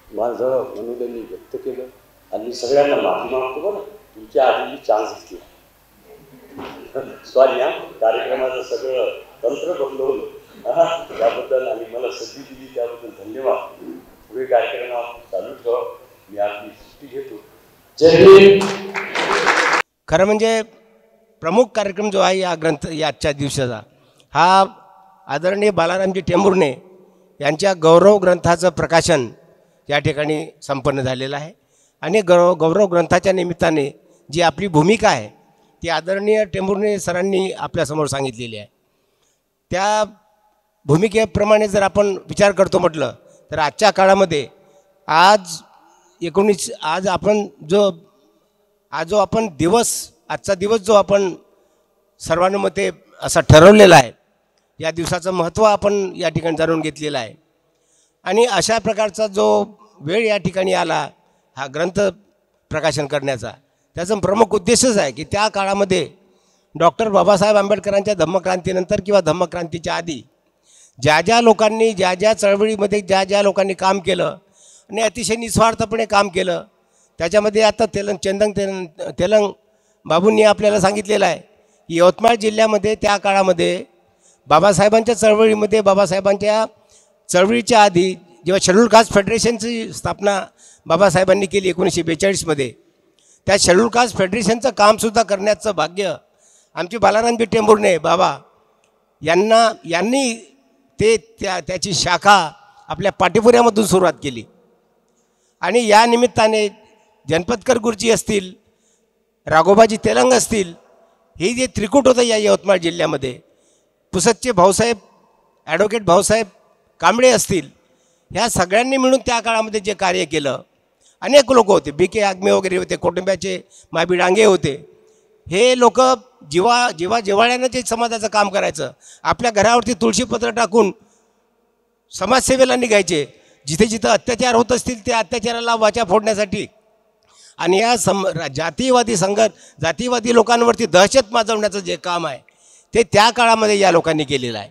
माझं मनोदनी व्यक्त केलं आणि मी सगळ्यांना माफी मागतो. बरं, तुमच्या आधी मी चान्स घेतली. सॉरी हा, कार्यक्रमाचं सगळं तंत्र बदलवलं त्याबद्दल आणि मला संधी दिली त्याबद्दल धन्यवाद. पुढे कार्यक्रम चालू ठेवा. मी आपली सुट्टी घेतो. जय हिंद. खरं म्हणजे प्रमुख कार्यक्रम जो आहे या आजच्या दिवसाचा, हा आदरणीय बालारामजी टेंभुर्णे यांच्या गौरव ग्रंथाचं प्रकाशन या ठिकाणी संपन्न झालेलं आहे. आणि गौरव ग्रंथाच्या निमित्ताने जी आपली भूमिका आहे ती आदरणीय टेंभुर्णे सरांनी आपल्यासमोर सांगितलेली आहे. त्या भूमिकेप्रमाणे जर आपण विचार करतो म्हटलं तर आजच्या काळामध्ये आज आपण जो आजचा दिवस जो आपण सर्वानुमते असा ठरवलेला आहे, या दिवसाचं महत्त्व आपण या ठिकाणी जाणून घेतलेलं आहे. आणि अशा प्रकारचा जो वेळ या ठिकाणी आला हा ग्रंथ प्रकाशन करण्याचा, त्याचा प्रमुख उद्देशच आहे की त्या काळामध्ये डॉक्टर बाबासाहेब आंबेडकरांच्या धम्मक्रांतीनंतर किंवा धम्मक्रांतीच्या आधी ज्या लोकांनी ज्या चळवळीमध्ये ज्या लोकांनी काम केलं आणि अतिशय निस्वार्थपणे काम केलं, त्याच्यामध्ये आता तेलंग बाबूंनी आपल्याला सांगितलेलं आहे की यवतमाळ जिल्ह्यामध्ये त्या काळामध्ये बाबासाहेबांच्या चळवळीच्या आधी जेव्हा शेड्यूल कास्ट फेडरेशनची स्थापना बाबासाहेबांनी केली 1942मध्ये, त्या शेड्यूल कास्ट फेडरेशनचं कामसुद्धा करण्याचं भाग्य आमचे बालारामजी टेंभुर्णे बाबा यांनी त्याची शाखा आपल्या पाटीपुऱ्यामधून सुरुवात केली. आणि या निमित्ताने जनपदकर गुरुजी असतील, राघोबाजी तेलंग असतील, हे जे त्रिकूट होतं या यवतमाळ जिल्ह्यामध्ये, पुसदचे भाऊसाहेब ॲडव्होकेट भाऊसाहेब कांबळे असतील, ह्या सगळ्यांनी मिळून त्या काळामध्ये जे कार्य केलं, अनेक लोक होते, BK आगमे वगैरे होते, कुटुंबाचे माबी डांगे होते. हे लोक जिव्हाळ्यानं जे समाजाचं काम करायचं, आपल्या घरावरती तुळशीपत्र टाकून समाजसेवेला निघायचे. जिथे जिथं अत्याचार होत असतील त्या अत्याचाराला वाचा फोडण्यासाठी आणि या जातीवादी लोकांवरती दहशत माजवण्याचं जे काम आहे ते त्या काळामध्ये या लोकांनी केलेलं आहे.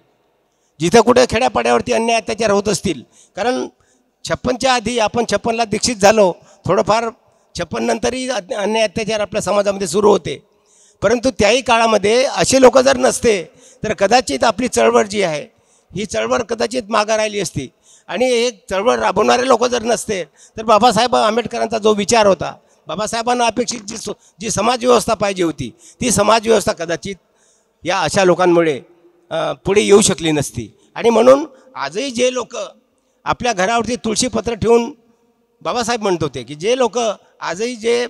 जिथं कुठे खेड्यापाड्यावरती अन्याय अत्याचार होत असतील, कारण 56च्या आधी आपण 56ला दीक्षित झालो, थोडंफार 56 नंतरही अन्याय अत्याचार आपल्या समाजामध्ये सुरू होते. परंतु त्याही काळामध्ये असे लोक जर नसते तर कदाचित आपली चळवळ जी आहे ही चळवळ कदाचित मागं राहिली असती. आणि एक चळवळ राबवणारे लोक जर नसते तर बाबासाहेब आंबेडकरांचा जो विचार होता, बाबासाहेबांना अपेक्षित जी समाजव्यवस्था पाहिजे होती, ती समाजव्यवस्था कदाचित या अशा लोकांमुळे पुढे येऊ शकली नसती. आणि म्हणून आजही जे लोक आपल्या घरावरती तुळशीपत्र ठेवून, बाबासाहेब म्हणत होते की जे लोक आजही जे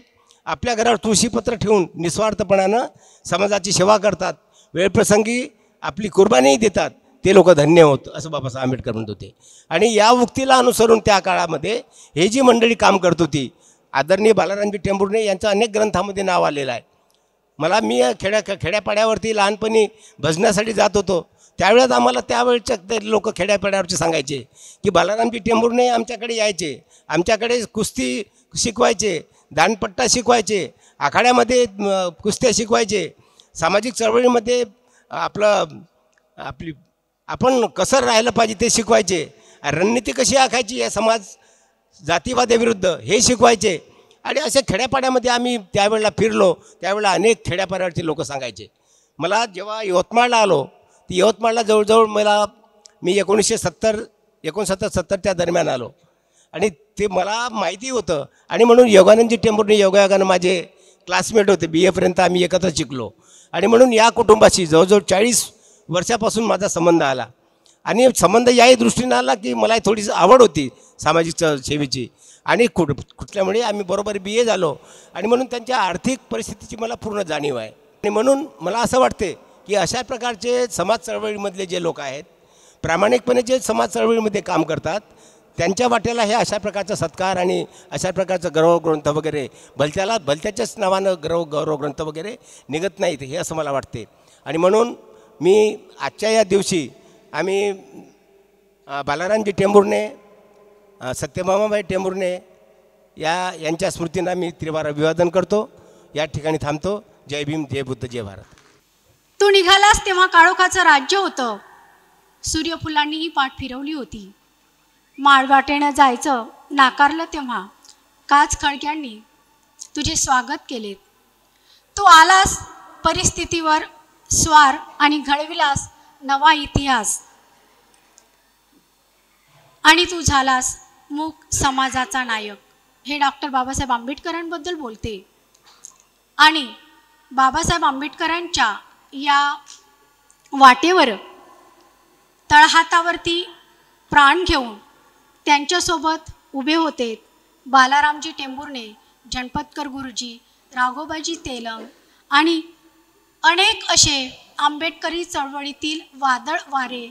आपल्या घरावर तुळशीपत्र ठेवून निस्वार्थपणानं समाजाची सेवा करतात, वेळप्रसंगी आपली कुर्बानीही देतात, ते लोक धन्य होत, असं बाबासाहेब आंबेडकर म्हणत होते. आणि या उक्तीला अनुसरून त्या काळामध्ये हे जी मंडळी काम करत होती, आदरणीय बालारामजी टेंभुर्णे यांचं अनेक ग्रंथामध्ये नाव आलेलं आहे. मी खेड्यापाड्यावरती लहानपणी भजनासाठी जात होतो, त्यावेळेस आम्हाला त्यावेळच्या ते लोक खेड्यापाड्यावरचे सांगायचे की बालारामजी टेंभुर्णे आमच्याकडे यायचे, आमच्याकडे कुस्ती शिकवायचे, दांडपट्टा शिकवायचे, आखाड्यामध्ये कुस्त्या शिकवायचे, सामाजिक चळवळीमध्ये आपण कसं राहिलं पाहिजे ते शिकवायचे, रणनीती कशी आखायची या समाज जातीवादाविरुद्ध हे शिकवायचे. आणि अशा खेड्यापाड्यामध्ये आम्ही त्यावेळेला फिरलो, त्यावेळेला अनेक खेड्यापाड्यावरचे लोक सांगायचे. मला जेव्हा यवतमाळला आलो, ती यवतमाळला जवळजवळ मी 1970 त्या दरम्यान आलो. आणि ते मला माहिती होतं. आणि म्हणून योगानंदजी टेंभुर्णे योगायोगानं माझे क्लासमेट होते. BA पर्यंत आम्ही एकत्र शिकलो. आणि म्हणून या कुटुंबाशी जवळजवळ 40 वर्षापासून माझा संबंध आला. आणि संबंध याही दृष्टीने आला की मला थोडीशी आवड होती सामाजिक सेवेची. आणि कुठल्यामुळे आम्ही बरोबर BA झालो. आणि म्हणून त्यांच्या आर्थिक परिस्थितीची मला पूर्ण जाणीव आहे. आणि म्हणून मला असं वाटते की अशा प्रकारचे समाज चळवळीमधले जे लोक आहेत, प्रामाणिकपणे जे समाज चळवळीमध्ये काम करतात, त्यांच्या वाट्याला हे अशा प्रकारचा सत्कार आणि अशा प्रकारचं गौरवग्रंथ वगैरे भलत्याच्याच नावानं गौरवग्रंथ वगैरे निघत नाहीत, हे असं मला वाटते. आणि म्हणून मी आजच्या या दिवशी आम्ही बालारामजी टेंभुर्णे, सत्यभामाबाई टेंभुर्णे यांच्या स्मृतींना मी त्रिवार अभिवादन करतो. या ठिकाणी थांबतो. जय भीम, जय बुद्ध, जय भारत. तू निघालास तेव्हा काळोखाचं राज्य होतं. सूर्यफुलांनीही पाठ फिरवली होती. माळवाटेनं जायचं नाकारलं तेव्हा काच खळग्यांनी तुझे स्वागत केलेत. तू आलास परिस्थितीवर स्वार आणि घडविलास नवा इतिहास. आणि तू झालास मूक समाजाचा नायक. हे डॉक्टर बाबासाहेब आंबेडकरांबद्दल बोलते. आणि बाबासाहेब आंबेडकरांच्या या वाटेवर तळहातावरती प्राण घेऊन त्यांच्यासोबत उभे होते बालारामजी टेंभुर्णे, जनपतकर गुरुजी, राघोबाजी तेलंग आणि अनेक असे आंबेडकरी चळवळीतील वादळ वारे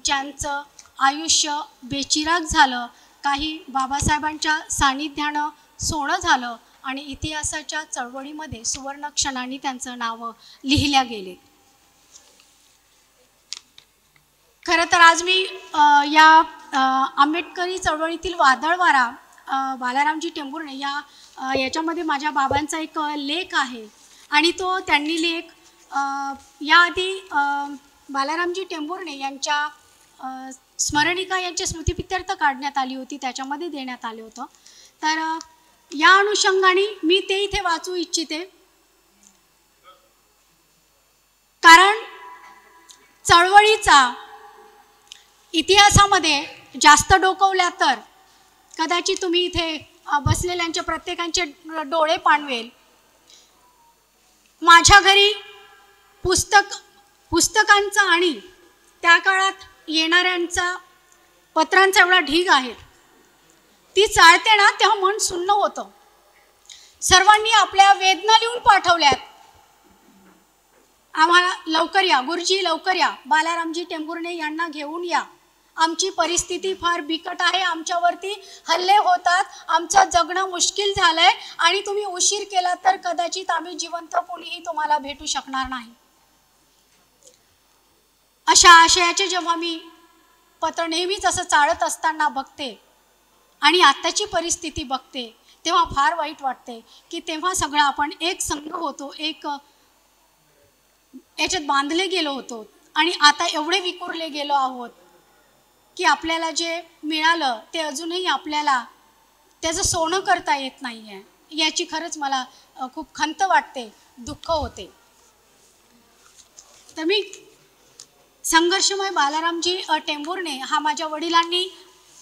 ज्यांचं आयुष्य बेचिराग झालं. काही बाबासाहेबांच्या सानिध्यानं सोनं झालं आणि इतिहासाच्या चळवळीमध्ये सुवर्णक्षणांनी त्यांचं नावं लिहिल्या गेले. खरं तर आज मी या आंबेडकरी चळवळीतील वादळवारा बालारामजी टेंभुर्णे याच्यामध्ये माझ्या बाबांचा एक लेख आहे. आणि तो त्यांनी लेख याआधी बालारामजी टेंभुर्णे यांच्या स्मरणिका यांच्या स्मृतिप्रित्यर्थ काढण्यात आली होती, त्याच्यामध्ये देण्यात आले होतं. तर या अनुषंगाने मी ते इथे वाचू इच्छिते. कारण चळवळीचा इतिहासामध्ये जास्त डोकवल्या तर कदाचित तुम्ही इथे बसलेल्यांच्या प्रत्येकांचे डोळे पाणवेल. माझ्या घरी पुस्तकांचा आणि त्या काळात येणाऱ्यांचा पत्रांचा एवढा ढीग आहे. ती चाळते ना तेव्हा मन सुन्न होतं. सर्वांनी आपल्या वेदना लिहून पाठवल्यात. आम्हाला लवकर या गुरुजी, लवकर या, बालारामजी टेंभुर्णे यांना घेऊन या. आमची परिस्थिती फार बिकट आहे, आमच्यावरती हल्ले होतात, आमचं जगणं मुश्किल झालंय आणि तुम्ही उशीर केला तर कदाचित आम्ही जिवंत कोणीही तुम्हाला भेटू शकणार नाही. अशा आशयाचे जेव्हा मी पत्र नेहमीच असं चाळत असताना बघते आणि आत्ताची परिस्थिती बघते तेव्हा फार वाईट वाटते की तेव्हा सगळं आपण एक संघ होतो, एक याच्यात बांधले गेलो होतो आणि आता एवढे विखुरले गेलो आहोत की आपल्याला जे मिळालं ते अजूनही आपल्याला त्याचं सोनं करता येत नाही आहे. याची खरंच मला खूप खंत वाटते, दुःख होते. तर मी संघर्षमय बालारामजी टेंभुर्णे हा माझ्या वडिलांनी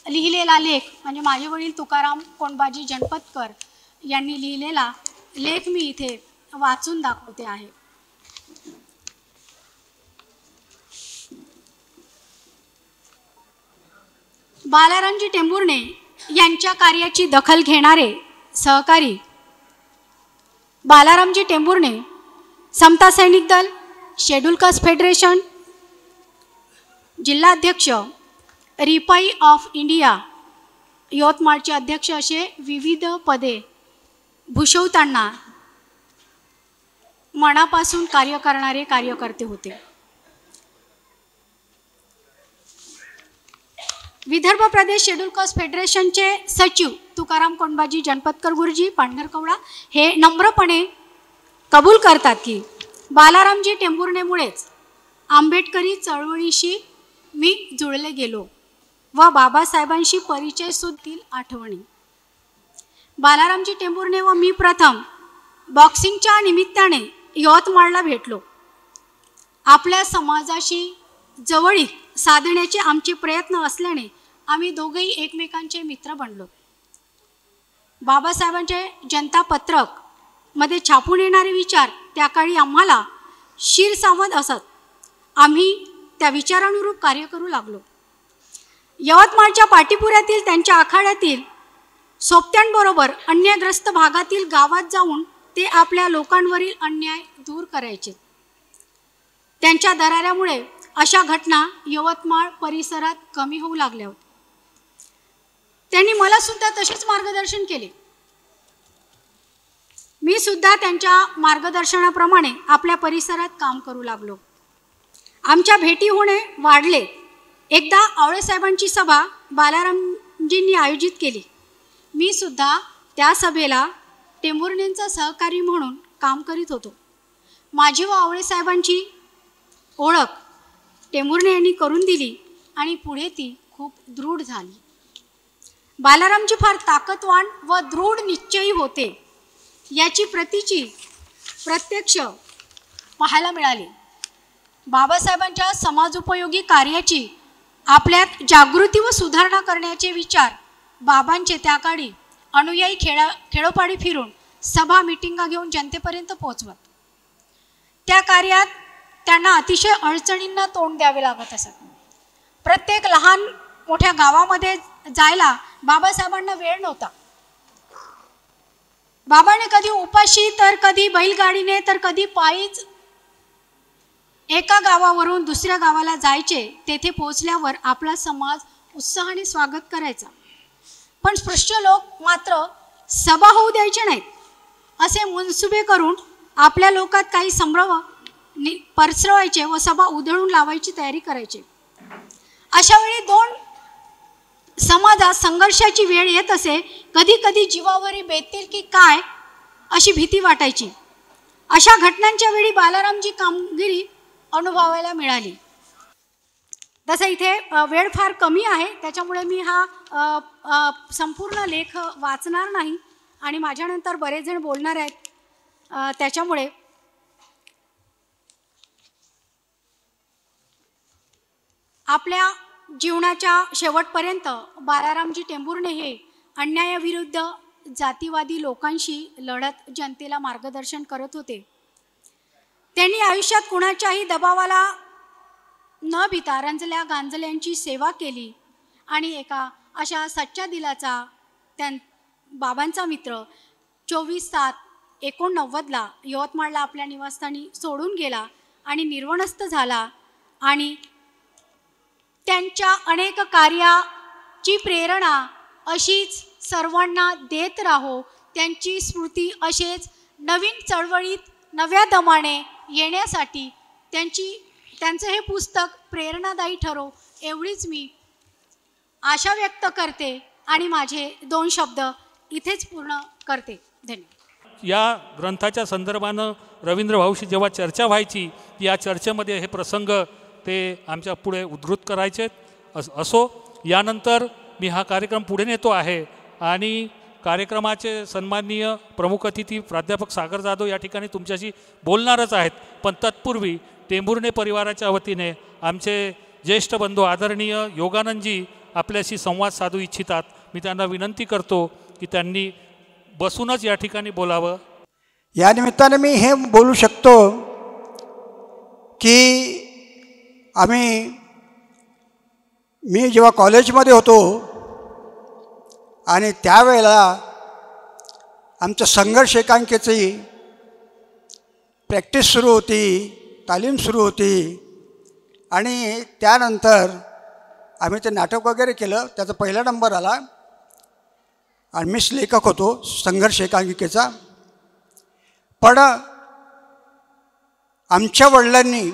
लिहिलेला लेख, म्हणजे माझे वडील तुकाराम कोंडबाजी जनपतकर यांनी लिहिलेला लेख मी इथे वाचून दाखवते आहे. बालारामजी टेंभुर्णे यांच्या कार्याची दखल घेणारे सहकारी बालारामजी टेंभुर्णे, समता सैनिक दल, शेड्यूल कास्ट फेडरेशन, जिल्हाध्यक्ष, रिपाई ऑफ इंडिया, यवतमाळचे अध्यक्ष असे विविध पदे भूषवताना मनापासून कार्य करणारे कार्यकर्ते होते. विदर्भ प्रदेश शेड्यूल कास्ट फेडरेशनचे सचिव तुकाराम कोंडबाजी जनपतकर गुरुजी पांढरकवडा हे नम्रपणे कबूल करतात की बालारामजी टेंभुर्णेमुळेच आंबेडकरी चळवळीशी मी जुळले गेलो व बाबासाहेबांशी परिचय सुद्धा आठवणी. बालारामजी टेंभुर्णे व मी प्रथम बॉक्सिंगच्या निमित्ताने यवतमाळला भेटलो. आपल्या समाजाशी जवळीक साधण्याचे आमचे प्रयत्न असल्याने आम्ही दोघेही एकमेकांचे मित्र बनलो. बाबासाहेबांचे जनता पत्रक मध्ये छापून येणारे विचार त्या काळी आम्हाला शिरसावत असत. आम्ही त्या विचारानुरूप कार्य करू लागलो. यवतमाळच्या पाटीपुऱ्यातील त्यांच्या आखाड्यातील सोबत्यांबरोबर अन्यायग्रस्त भागातील गावात जाऊन ते आपल्या लोकांवरील अन्याय दूर करायचे. त्यांच्या दराऱ्यामुळे अशा घटना यवतमाळ परिसरात कमी होऊ लागल्या होत्या. त्यांनी मला सुद्धा तसेच मार्गदर्शन केले. मी सुद्धा त्यांच्या मार्गदर्शनाप्रमाणे आपल्या परिसरात काम करू लागलो. आमच्या भेटी होणे वाढले. एकदा आवळेसाहेबांची सभा बालारामजींनी आयोजित केली. मी सुद्धा त्या सभेला टेंभुर्णेंचा सहकारी म्हणून काम करीत होतो. माझी व आवळेसाहेबांची ओळख टेंभुर्णे यांनी करून दिली आणि पुढे ती खूप दृढ झाली. बालारामजी फार ताकदवान व दृढ निश्चयी होते याची प्रत्यक्ष पाहायला मिळाली. बाबासाहेबांच्या समाजोपयोगी कार्याची आपल्यात जागृती व सुधारणा करण्याचे विचार बाबांचे त्या काळी अनुयायी खेडोपाडी फिरून सभा मिटिंगा घेऊन जनतेपर्यंत पोहोचवत. त्या कार्यात त्यांना अतिशय अडचणींना तोंड द्यावे लागत असत. प्रत्येक लहान मोठ्या गावामध्ये जायला बाबासाहेबांना वेळ नव्हता. बाबाने कधी उपाशी तर कधी बैलगाडीने तर कधी पायीच एका गावावरून दुसऱ्या गावाला जायचे. तेथे पोहोचल्यावर आपला समाज उत्साहाने स्वागत करायचा. पण स्पृश्य लोक मात्र सभा होऊ द्यायचे नाहीत असे मनसुबे करून आपल्या लोकात काही संभ्रम पसरवायचे व सभा उधळून लावायची तयारी करायचे. अशा वेळी दोन समाजात संघर्षाची वेळ येत असे. कधी कधी जीवावरी बेततील की काय अशी भीती वाटायची. अशा घटनांच्या वेळी बालारामजी कामगिरी अनुभवायला मिळाली. तसं इथे वेळ फार कमी आहे त्याच्यामुळे मी हा संपूर्ण लेख वाचणार नाही आणि माझ्यानंतर बरेच जण बोलणार आहेत. त्याच्यामुळे आपल्या जीवनाच्या शेवटपर्यंत बालारामजी टेंभुर्णे हे अन्यायाविरुद्ध जातीवादी लोकांशी लढत जनतेला मार्गदर्शन करत होते. त्यांनी आयुष्यात कुणाच्याही दबावाला न भिता रंजल्या गांजल्यांची सेवा केली आणि एका अशा सच्च्या दिलाचा बाबांचा मित्र 24/7/89 यवतमाळला आपल्या निवासस्थानी सोडून गेला आणि निर्वणस्थ झाला. आणि त्यांच्या अनेक कार्याची प्रेरणा अशीच सर्वांना देत राहो. त्यांची स्मृती असेच नवीन चळवळीत नव्या दमाने येण्यासाठी त्यांचं हे पुस्तक प्रेरणादायी ठरो एवढीच मी आशा व्यक्त करते आणि माझे 2 शब्द इथेच पूर्ण करते. धन्यवाद. या ग्रंथाच्या संदर्भानं रवींद्र भाऊशी जेव्हा चर्चा व्हायची या चर्चेमध्ये हे प्रसंग ते आमच्या पुढे उद्धृत करायचे असो. यानंतर मी हा कार्यक्रम पुढे नेतो आहे आणि कार्यक्रमाचे सन्माननीय प्रमुख अतिथी प्राध्यापक सागर जाधव या ठिकाणी तुमच्याशी बोलणारच आहेत. पण तत्पूर्वी टेंभुर्णे परिवाराच्या वतीने आमचे ज्येष्ठ बंधू आदरणीय योगानंदजी आपल्याशी संवाद साधू इच्छितात. मी त्यांना विनंती करतो की त्यांनी बसूनच या ठिकाणी बोलावं. या निमित्ताने मी हे बोलू शकतो की मी जेव्हा कॉलेजमध्ये होतो आणि त्यावेळेला आमचं संघर्ष एकांकिकेची प्रॅक्टिस सुरू होती, तालीम सुरू होती आणि त्यानंतर आम्ही ते नाटक वगैरे केलं. त्याचा पहिला नंबर आला आणि मीच लेखक होतो संघर्ष एकांकिकेचा. पण आमच्या वडिलांनी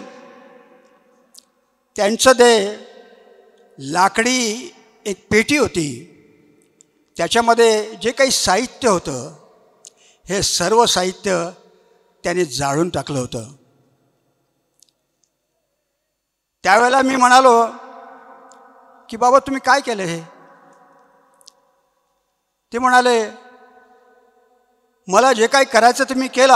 त्यांचं ते लाकडी एक पेटी होती, त्याच्यामध्ये जे काही साहित्य होतं हे सर्व साहित्य त्याने जाळून टाकलं होतं. त्यावेळेला मी म्हणालो की बाबा तुम्ही काय केलं हे? ते म्हणाले मला जे काही करायचं ते मी केलं,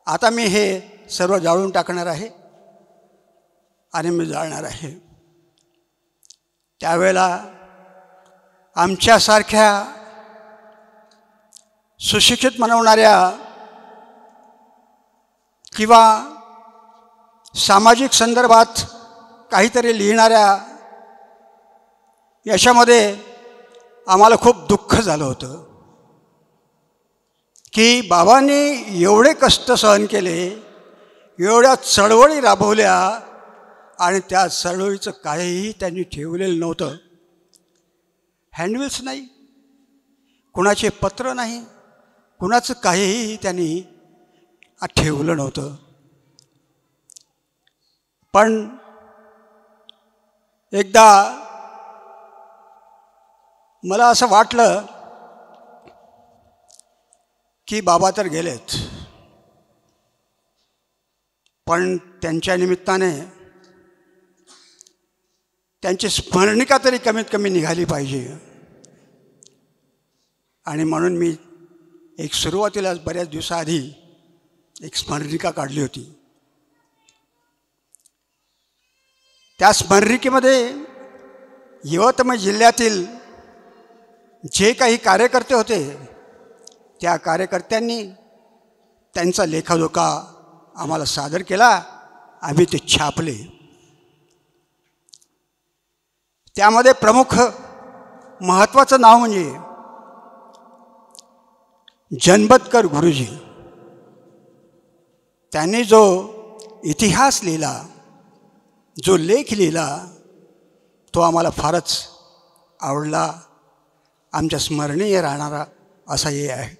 आता मी हे सर्व जाळून टाकणार आहे आणि मी जाळणार आहे. त्यावेळेला आमच्यासारख्या सुशिक्षित म्हणवणाऱ्या किंवा सामाजिक संदर्भात काहीतरी लिहिणाऱ्या याच्यामध्ये आम्हाला खूप दुःख झालं होतं की बाबांनी एवढे कष्ट सहन केले, एवढ्या चळवळी राबवल्या आणि त्या चळवळीचं काहीही त्यांनी ठेवलेलं नव्हतं. हँडबिल्स नाही, कुणाचे पत्र नाही, कुणाचं काहीही त्यांनी ठेवलं नव्हतं. पण एकदा मला असं वाटलं की बाबा तर गेलेत, पण त्यांच्या निमित्ताने त्यांची स्मरणिका तरी कमीत कमी निघाली पाहिजे. आणि म्हणून मी एक सुरुवातीला बऱ्याच दिवसाआधी एक स्मरणिका काढली होती. त्या स्मरणिकेमध्ये यवतमाळ जिल्ह्यातील जे काही कार्यकर्ते होते त्या कार्यकर्त्यांनी त्यांचा लेखाजोखा आम्हाला सादर केला. आम्ही ते छापले. त्यामध्ये प्रमुख महत्त्वाचं नाव म्हणजे जनबतकर गुरुजी. त्यांनी जो इतिहास लिहिला, जो लेख लिहिला, तो आम्हाला फारच आवडला. आमच्या स्मरणीय राहणारा असा हे आहे.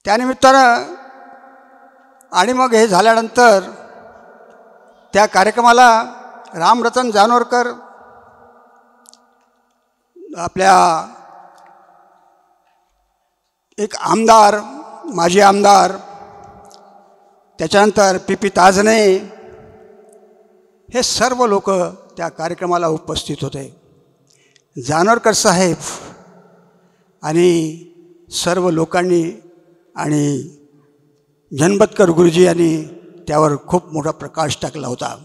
त्यानिमित्तानं आणि मग हे झाल्यानंतर त्या कार्यक्रमाला रामरतन जानोरकर आपल्या एक आमदार, माजी आमदार, त्याच्यानंतर पी ताजने, हे सर्व लोक त्या कार्यक्रमाला उपस्थित होते. जानोरकर साहेब आणि सर्व लोकांनी आणि जनबतकर गुरुजी यांनी त्यावर खूप मोठा प्रकाश टाकला होता.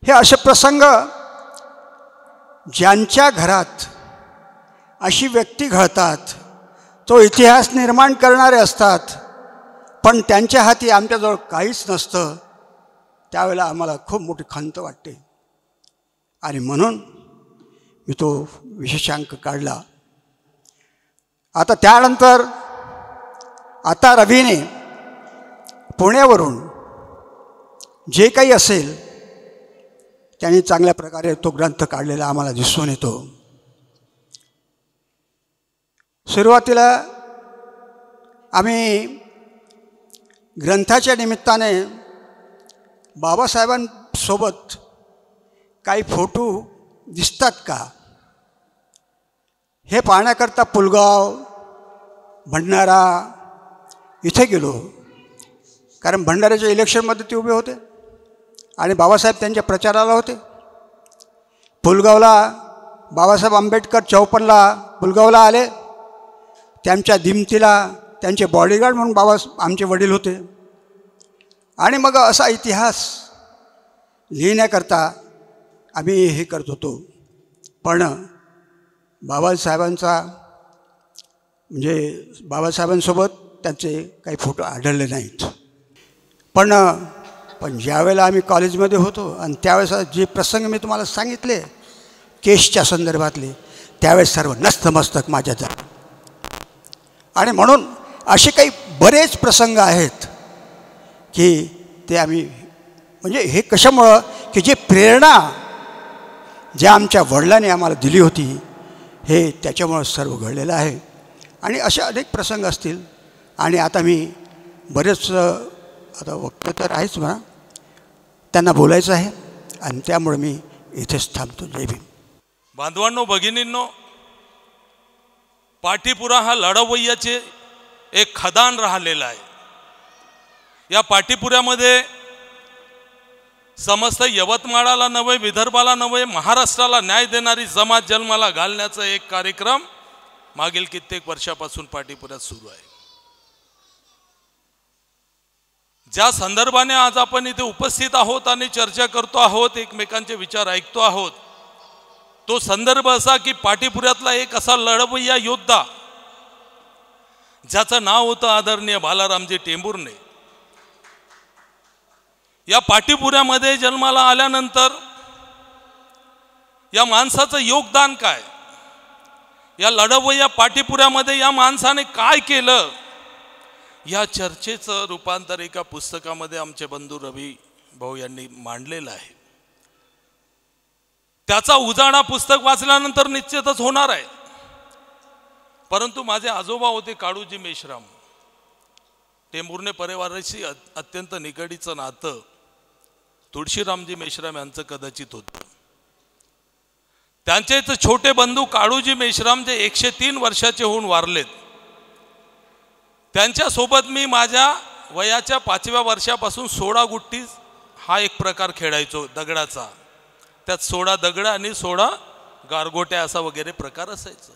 हे असे प्रसंग ज्यांच्या घरात अशी व्यक्ती घडतात, तो इतिहास निर्माण करणारे असतात, पण त्यांच्या हाती आमच्याजवळ काहीच नसतं, त्यावेळेला आम्हाला खूप मोठी खंत वाटते. आणि म्हणून मी तो विशेषांक काढला. आता त्यानंतर आता रवीने पुण्यावरून जे काही असेल त्यांनी चांगल्या प्रकारे तो ग्रंथ काढलेला आम्हाला दिसून येतो. सुरुवातीला आम्ही ग्रंथाच्या निमित्ताने बाबासाहेबांसोबत काही फोटो दिसतात का हे पाहण्याकरता पुलगाव, भंडारा इथे गेलो. कारण भंडाऱ्याच्या इलेक्शनमध्ये ते उभे होते आणि बाबासाहेब त्यांच्या प्रचाराला होते. पुलगावला बाबासाहेब आंबेडकर चौपनला पुलगावला आले. त्यांच्या दिमतीला त्यांचे बॉडीगार्ड म्हणून आमचे वडील होते. आणि मग असा इतिहास लिहिण्याकरता आम्ही हे करत होतो. पण बाबासाहेबांचा म्हणजे बाबासाहेबांसोबत त्यांचे काही फोटो आढळले नाहीत. पण ज्यावेळेला आम्ही कॉलेजमध्ये होतो आणि त्यावेळेस जे प्रसंग मी तुम्हाला सांगितले केसच्या संदर्भातले, त्यावेळेस सर्व नस्तमस्तक माझ्या. आणि म्हणून असे काही बरेच प्रसंग आहेत की ते आम्ही म्हणजे हे कशामुळं की जे प्रेरणा ज्या आमच्या वडिलांनी आम्हाला दिली होती हे त्याच्यामुळं सर्व घडलेलं आहे. आणि असे अनेक प्रसंग असतील. आणि आता मी बरेच आता वक्ते तर आहेच म्हणा, त्यांना बोलायचं आहे आणि त्यामुळे मी इथेच थांबतो. जय भीम. बांधवांनो, भगिनींनो, पाटीपुरा हा लढवय्याचे एक खदान राहिलेला आहे. या पाटीपुऱ्यामध्ये समस्त यवतमाळाला नव्हे, विदर्भाला नव्हे, महाराष्ट्राला न्याय देणारी जमात जन्माला घालण्याचा एक कार्यक्रम मागील कित्येक वर्षापासून पाटीपुऱ्यात सुरू आहे. ज्या संदर्भाने आज आपण इथे उपस्थित आहोत आणि चर्चा करतो आहोत, एकमेकांचे विचार ऐकतो आहोत, तो संदर्भ असा की पाटीपुऱ्यातला एक असा लढवय्या योद्धा ज्याचं नाव होतं आदरणीय बालारामजी टेंभुर्णे. या पाटीपुऱ्यामध्ये जन्माला आल्यानंतर या माणसाचं योगदान काय, या लढवय्या पाटीपुऱ्यामध्ये या माणसाने काय केलं, या चर्चेचं रूपांतर एका पुस्तकामध्ये आमचे बंधू रवी भाऊ यांनी मांडलेलं आहे. त्याचा उजाडा पुस्तक वाचल्यानंतर निश्चितच होणार आहे. परंतु माझे आजोबा होते काळूजी मेश्राम. टेंभुर्णे परिवाराशी अत्यंत निगडीचं नातं तुळशीरामजी मेश्राम यांचं कदाचित होतं. त्यांचेच छोटे बंधू काळूजी मेश्राम जे 103 वर्षाचे होऊन वारलेत, त्यांच्यासोबत मी माझ्या वयाच्या 5व्या वर्षापासून 16 गुट्टी हा एक प्रकार खेळायचो दगडाचा. त्यात 16 दगड आणि 16 गारगोट्या असा वगैरे प्रकार असायचा.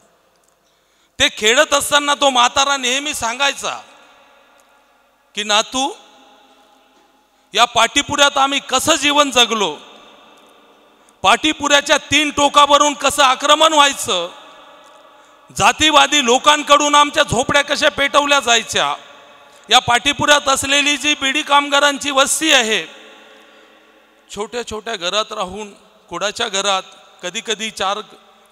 ते खेळत असताना तो म्हातारा नेहमी सांगायचा की नातू, या पाटीपुऱ्यात आम्ही कसं जीवन जगलो, पाटीपुऱ्याच्या 3 टोकावरून कसं आक्रमण व्हायचं, जातीवादी लोकांकडून आमच्या झोपड्या कशा पेटवल्या जायच्या, या पाटीपुऱ्यात असलेली जी बिडी कामगारांची वस्ती आहे, छोट्या छोट्या घरात राहून कुडाच्या घरात कधी कधी 4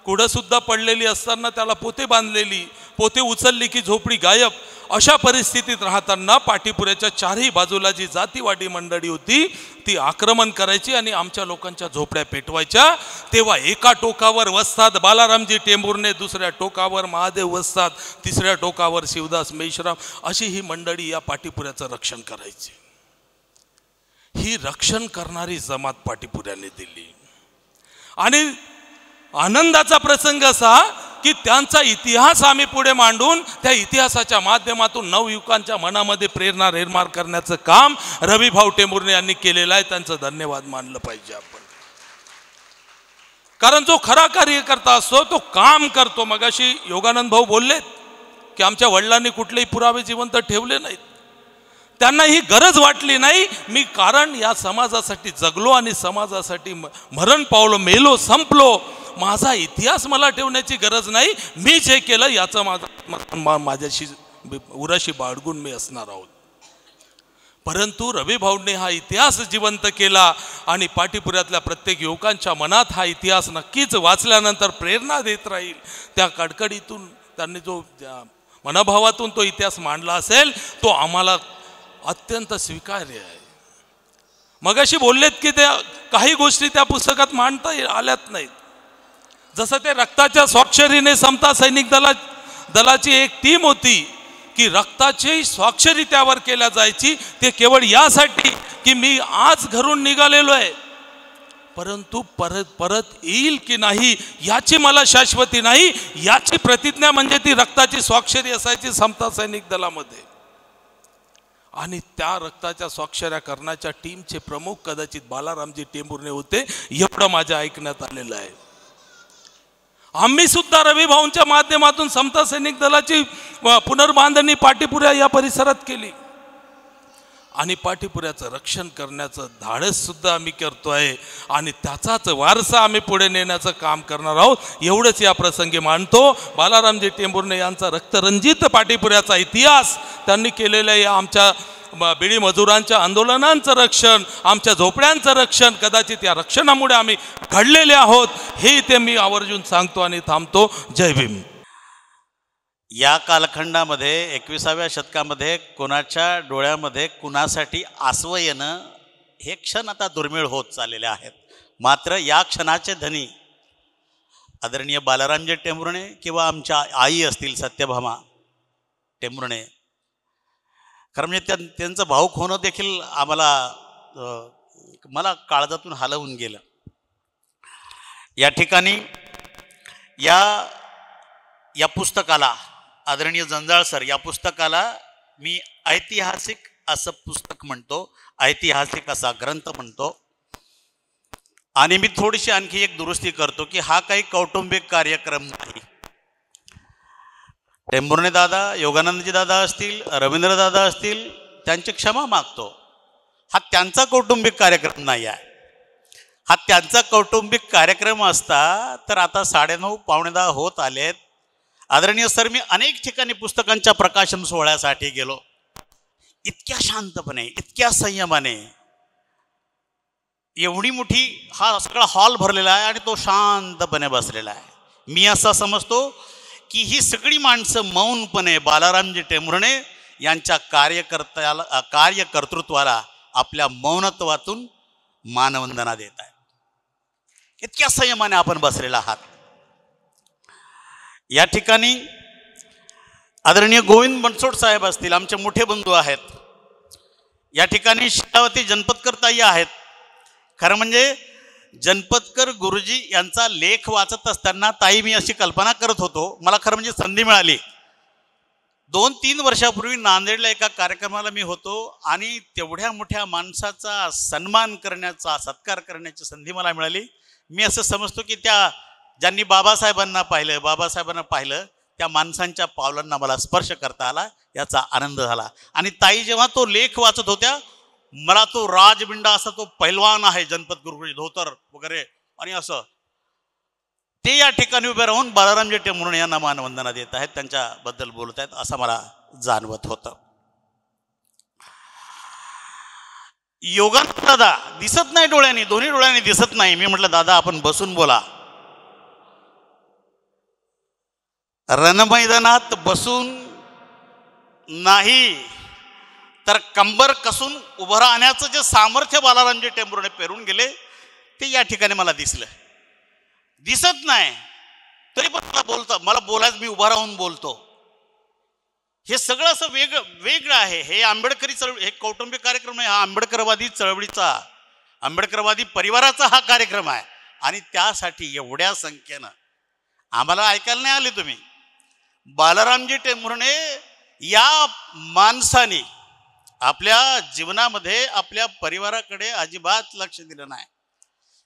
कुडं सुद्धा पडलेली असताना त्याला पोते बांधलेली, पोते उचलली की झोपडी गायब, अशा परिस्थितीत राहताना पाटीपुऱ्याच्या 4ही बाजूला जी जातीवादी मंडळी होती ती आक्रमण करायची आणि आमच्या लोकांच्या झोपड्या पेटवायच्या. तेव्हा एका टोकावर वस्तात बालारामजी टेंभुर्णे, दुसऱ्या टोकावर महादेव वस्तात, तिसऱ्या टोकावर शिवदास मेश्राम, अशी ही मंडळी या पाटीपुऱ्याचं रक्षण करायची. ही रक्षण करणारी जमात पाटीपुऱ्याने दिली. आणि आनंदाचा प्रसंग असा की त्यांचा इतिहास आम्ही पुढे मांडून त्या इतिहासाच्या माध्यमातून नवयुवकांच्या मनामध्ये प्रेरणा निर्माण करण्याचं काम रविभाऊ टेंभुर्णे यांनी केलेलं आहे. त्यांचं धन्यवाद मानलं पाहिजे आपण. कारण जो खरा कार्यकर्ता असतो तो काम करतो. मगाशी योगानंद भाऊ बोललेत की आमच्या वडिलांनी कुठलेही पुरावे जिवंत ठेवले नाहीत, त्यांना ही गरज वाटली नाही. मी कारण या समाजासाठी जगलो आणि समाजासाठी मरण पावलो, मेलो, संपलो. माझा इतिहास मला ठेवण्याची गरज नाही. मी जे केलं याचं माझ्याशी उराशी बाळगून मी असणार आहोत. परंतु रविभाऊंनी हा इतिहास जिवंत केला आणि पाटीपुऱ्यातल्या प्रत्येक युवकांच्या मनात हा इतिहास नक्कीच वाचल्यानंतर प्रेरणा देत राहील. त्या कडकडीतून त्यांनी जो मनोभावातून तो इतिहास मांडला असेल तो आम्हाला अत्यंत स्वीकार्य आहे. मगाशी बोललेत की त्या काही गोष्टी त्या पुस्तकात मांडता आल्यात नाहीत. जसं ते रक्ताच्या स्वाक्षरीने समता सैनिक दलाची एक टीम होती की रक्ताची स्वाक्षरी त्यावर केल्या जायची. ते केवळ यासाठी की मी आज घरून निघालेलो आहे, परंतु परत येईल की नाही याची मला शाश्वती नाही. याची प्रतिज्ञा म्हणजे ती रक्ताची स्वाक्षरी असायची समता सैनिक दलामध्ये. आणि त्या रक्ताच्या स्वाक्षऱ्या करण्याच्या टीमचे प्रमुख कदाचित बालारामजी टेंभुर्णे होते, एवढं माझ्या ऐकण्यात आलेलं आहे. आम्ही सुद्धा रविभाऊंच्या माध्यमातून समता सैनिक दलाची पुनर्बांधणी पाटीपुऱ्या या परिसरात केली आणि पाटीपुऱ्याचं रक्षण करण्याचं धाडस सुद्धा आम्ही करतोय आणि त्याचाच वारसा आम्ही पुढे नेण्याचं काम करणार आहोत. एवढंच या प्रसंगी मानतो. बालारामजी टेंभुर्णे यांचा रक्तरंजित पाटीपुऱ्याचा इतिहास त्यांनी केलेलं आहे. आमच्या बिडी मजुरांच्या आंदोलनांचं रक्षण, आमच्या झोपड्यांचं रक्षण, कदाचित या रक्षणामुळे आम्ही घडलेले आहोत हे ते मी आवर्जून सांगतो आणि थांबतो. जय भीम. या कालखंडामध्ये 21व्या शतकामध्ये कोणाच्या डोळ्यामध्ये कुणासाठी आसवं येणं हे क्षण आता दुर्मिळ होत चाललेले आहेत. मात्र या क्षणाचे धनी आदरणीय बालारामजी टेंभुर्णे किंवा आमच्या आई असतील सत्यभामा टेंभुर्णे, खरं म्हणजे त्यांचं भाऊक होणं देखील मला काळजातून हलवून गेलं. या ठिकाणी या पुस्तकाला आदरणीय जंजाळ सर, या पुस्तकाला मी ऐतिहासिक असं पुस्तक म्हणतो, ऐतिहासिक असा ग्रंथ म्हणतो. आणि मी थोडीशी आणखी एक दुरुस्ती करतो की हा काही कौटुंबिक कार्यक्रम नाही. टेंभुर्णे दादा, योगानंदजी दादा असतील, रवींद्र दादा असतील, त्यांची क्षमा मागतो. हा त्यांचा कौटुंबिक कार्यक्रम नाही आहे. हा त्यांचा कौटुंबिक कार्यक्रम असता तर आता 9:30 पावणे 10 होत आलेत. आदरणीय सर, मी अनेक ठिकाणी पुस्तकांच्या प्रकाशन सोहळ्यासाठी गेलो. इतक्या शांतपणे, इतक्या संयमाने, एवढी मोठी हा सगळा हॉल भरलेला आहे आणि तो शांतपणे बसलेला आहे. मी असा समजतो की ही सगळी माणसं मौनपणे बालारामजी टेंभुर्णे यांच्या कार्यकर्तृत्वाला आपल्या मौनत्वातून मानवंदना देत आहे. इतक्या संयमाने आपण बसलेला आहात. या ठिकाणी आदरणीय गोविंद बनसोड साहेब असतील, आमचे मोठे बंधू आहेत. या ठिकाणी शीलावती जनपदकर ताई आहेत. खरं म्हणजे जनपदकर गुरुजी यांचा लेख वाचत असताना ताई मी अशी कल्पना करत होतो, मला खरं म्हणजे संधी मिळाली. 2-3 वर्षापूर्वी नांदेडला एका कार्यक्रमाला मी होतो आणि तेवढ्या मोठ्या माणसाचा सन्मान करण्याचा, सत्कार करण्याची संधी मला मिळाली. मी असं समजतो की त्या ज्यांनी बाबासाहेबांना पाहिलं त्या माणसांच्या पावलांना मला स्पर्श करता आला, याचा आनंद झाला. आणि ताई जेव्हा तो लेख वाचत होत्या, मला तो राजबिंडा असा तो पैलवान आहे जनपद गुरुजी, धोतर वगैरे आणि असं, ते या ठिकाणी उभे राहून बालारामजी टेंभुर्णे यांना मानवंदना देत आहेत, त्यांच्याबद्दल बोलत आहेत असं मला जाणवत होतं. योगानंद दादा दिसत नाही डोळ्यांनी, दोन्ही डोळ्यांनी दिसत नाही. मी म्हटलं दादा आपण बसून बोला. रणमैदानात बसून नाही तर कंबर कसून उभं राहण्याचं जे सामर्थ्य बालारामजी टेंभुर्णे पेरून गेले ते या ठिकाणी मला दिसलं. दिसत नाही तरी पण मला बोलायचं, मी उभा राहून बोलतो. हे सगळं असं वेगळं आहे. हे आंबेडकरी चळवळी, हे कौटुंबिक कार्यक्रम आहे. हा आंबेडकरवादी चळवळीचा, आंबेडकरवादी परिवाराचा हा कार्यक्रम आहे. आणि त्यासाठी एवढ्या संख्येनं आम्हाला ऐकायला नाही आले तुम्ही. बालारामजी टेंभुर्णे या माणसाने आपल्या जीवनामध्ये आपल्या परिवाराकडे अजिबात लक्ष दिलं नाही.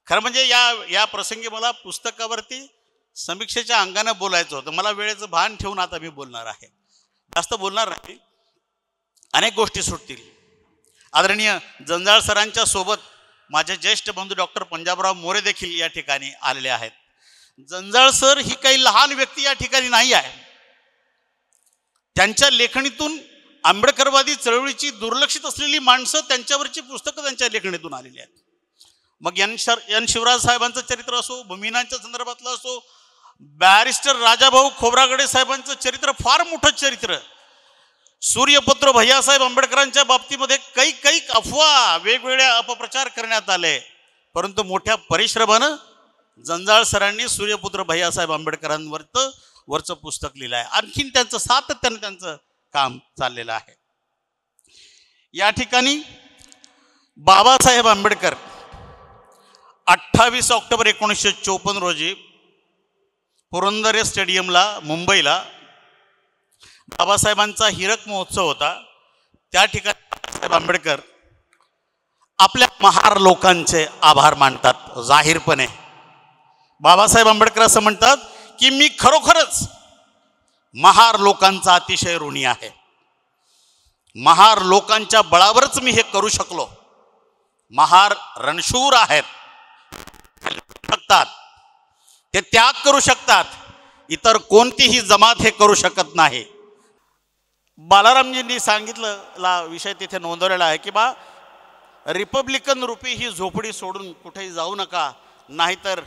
खरं म्हणजे या प्रसंगी मला पुस्तकावरती समीक्षेच्या अंगानं बोलायचं होतं. मला वेळेचं भान ठेवून आता मी बोलणार आहे, जास्त बोलणार नाही, अनेक गोष्टी सुटतील. आदरणीय जंजाळ सरांच्या सोबत माझे ज्येष्ठ बंधू डॉक्टर पंजाबराव मोरे देखील या ठिकाणी आलेले आहेत. जंजाळ सर ही काही लहान व्यक्ती या ठिकाणी नाही आहे. त्यांच्या लेखणीतून आंबेडकरवादी चळवळीची दुर्लक्षित असलेली माणसं, त्यांच्यावरची पुस्तकं त्यांच्या लेखणीतून आलेली आहेत. मग एन शिवराज साहेबांचं चरित्र असो, भूमिनांच्या संदर्भातलं असो, बॅरिस्टर राजाभाऊ खोब्रागडे साहेबांचं चरित्र फार मोठं चरित्र. सूर्यपुत्र भैयासाहेब आंबेडकरांच्या बाबतीमध्ये काही अफवा, वेगवेगळ्या अपप्रचार करण्यात आले, परंतु मोठ्या परिश्रमानं जंजाळ सरांनी सूर्यपुत्र भैयासाहेब आंबेडकरांवरचं पुस्तक लिहिलं आहे. आणखीन त्यांचं सातत्यानं त्यांचं काम चाललेलं आहे. या ठिकाणी बाबासाहेब आंबेडकर 28 ऑक्टोबर 1954 रोजी पुरंदर स्टेडियमला मुंबईला बाबासाहेबांचा हिरक महोत्सव होता. त्या ठिकाणी बाबासाहेब आंबेडकर आपल्या महार लोकांचे आभार मानतात जाहीरपणे. बाबासाहेब आंबेडकर असं म्हणतात की मी खरोखरच महार लोकांचा अतिशय ऋणी आहे. महार लोकांच्या बळावरच मी हे करू शकलो. महार रणशूर आहेत, ते त्याग करू शकतात, इतर कोणतीही जमात हे करू शकत नाही. बालारामजींनी सांगितलेला विषय तिथे नोंदवलेला आहे की बा रिपब्लिकन रूपी ही झोपडी सोडून कुठेही जाऊ नका, नाहीतर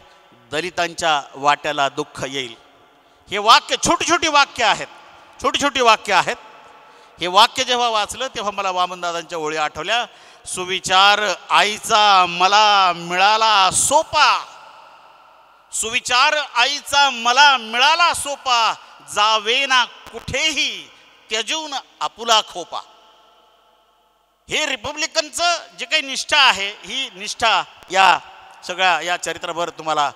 दलितांच्या वाट्याला दुःख येईल. हे वाक्य छोटी छोटी वाक्य आहेत. हे वाक्य जेव्हा वाचलं तेव्हा मला वामनदादांच्या ओळी आठवल्या. सुविचार आईचा मला मिळाला सोपा, सुविचार आईचा मला मिळाला सोपा, जावेना कुठेही त्यजून आपुला खोपा. हे रिपब्लिकनचं जे काही निष्ठा आहे, ही निष्ठा या सगळ्या या चरित्रभर तुम्हाला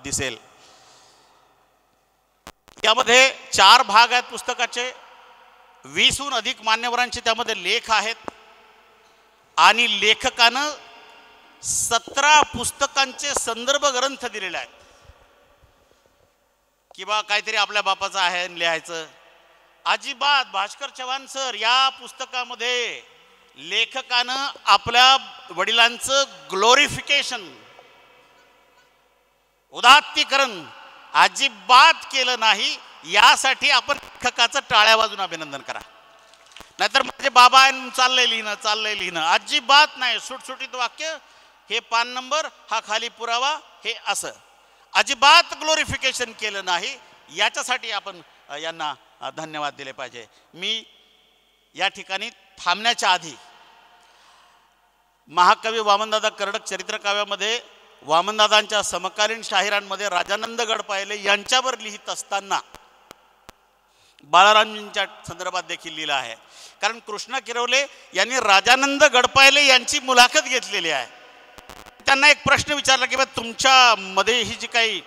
दिसेल. यामध्ये 4 भाग आहेत पुस्तकाचे. 20हून अधिक मान्यवरांचे त्यामध्ये लेख आहेत आणि लेखकानं 17 पुस्तकांचे संदर्भ ग्रंथ दिलेले आहेत. किंवा काहीतरी आपल्या बापाचं आहे लिहायचं, अजिबात. भास्कर चव्हाण सर या पुस्तकामध्ये लेखकानं आपल्या वडिलांचं ग्लोरिफिकेशन, उदात्तीकरण अजिबात केलं नाही. यासाठी आपण लेखकाचं टाळ्या वाजून अभिनंदन करा. नाहीतर माझे बाबा चाललंय लिहिणं अजिबात नाही. सुटसुटीत वाक्य, हे पान नंबर, हा खाली पुरावा, हे असं अजिबात ग्लोरिफिकेशन केलं नाही. याच्यासाठी आपण यांना धन्यवाद दिले पाहिजे. मी या ठिकाणी थांबण्याच्या आधी महाकवी वामनदादा कर्डक चरित्र काव्यामध्ये वामनदादांच्या समकालीन शाहिरांमध्ये राजानंद गडपायले यांच्यावर लिहित असताना बाळारामजींच्या संदर्भात देखील लिहिलं आहे. कारण कृष्णा किरवले यांनी राजानंद गडपायले यांची मुलाखत घेतलेली आहे. त्यांना एक प्रश्न विचारला की बा तुमच्यामध्ये ही जी काही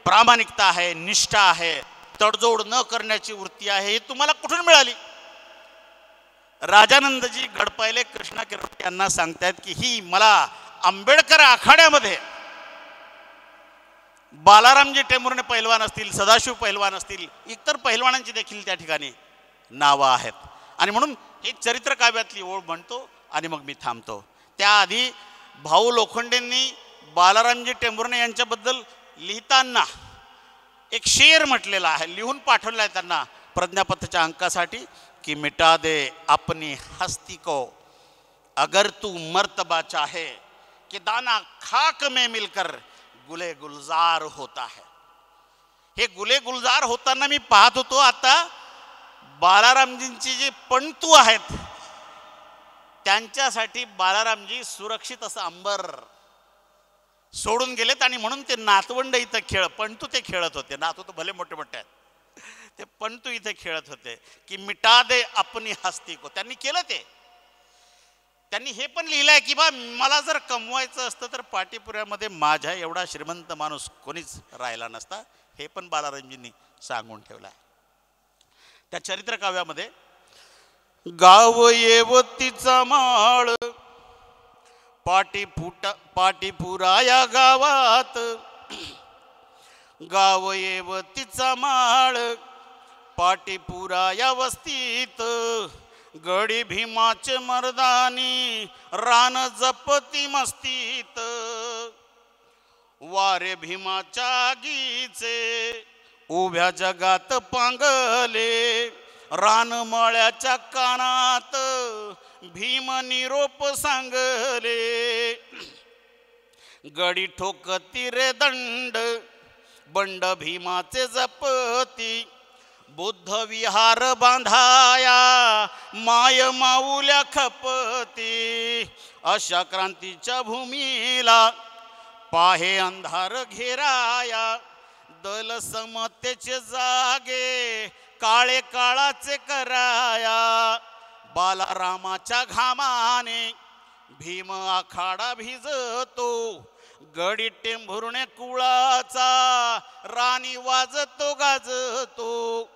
प्रामाणिकता आहे, निष्ठा आहे, तडजोड न करण्याची वृत्ती आहे, ही तुम्हाला कुठून मिळाली? राजानंदजी गडपायले कृष्णा किरवले यांना सांगतायत की ही मला आंबेडकर आखाड्यामध्ये बालारामजी टेंभुर्णे पैलवान असतील, सदाशिव पैलवान असतील, इतर पैलवानांची देखील त्या ठिकाणी नावं आहेत. आणि म्हणून ही चरित्र काव्यातली ओळ म्हणतो आणि मग मी थांबतो. त्याआधी भाऊ लोखंडेंनी बालारामजी टेंभुर्णे यांच्याबद्दल लिहिताना एक शेर म्हटलेला आहे, लिहून पाठवला आहे त्यांना प्रज्ञापत्राच्या अंकासाठी की मिटा दे अपनी हस्ती को अगर तू मर्तबा चाहे कि दाना खाक में मिलकर गुले गुलजार होता है. हे गुले गुलजार होताना मी पाहत होतो. आता बालारामजींची जी पंतू आहेत त्यांच्यासाठी बालारामजी सुरक्षित असं अंबर सोडून गेलेत. आणि म्हणून ते नातवंड इथं पंतू ते खेळत होते. नातू तर भले मोठे मोठे आहेत, ते पंतू इथे खेळत होते की मिटा दे अपनी हस्ती को. त्यांनी केलं ते. त्यांनी हे पण लिहिलंय की बा मला जर कमवायचं असतं तर पाटीपुऱ्यामध्ये माझ्या एवढा श्रीमंत माणूस कोणीच राहिला नसता. हे पण बालारामजींनी सांगून ठेवलं आहे. त्या चरित्र काव्यामध्ये गाव येवतीचा माळ पाटीपुरा या गावात, गाव येवतीचा माळ पाटीपुरा या वस्तीत, गडी भीमाचे मर्दानी रान जपती मस्तीत, वारे भीमाच्या आगीचे उभ्या जगात पांगले, रानमळ्याच्या कानात भीम निरोप सांगले, गडी ठोकती रे दंड बंड भीमाचे जपती, बुद्ध विहार बांधाया माय माऊल्या खपती, अशा क्रांतीच्या भूमीला पाहे अंधार घेराया, दल समतेचे जागे काळे काळाचे कराया, बालारामाच्या घामाने भीम आखाडा भिजतो, गडी टेंभुर्णे कुळाचा राणी वाजतो गाजतो,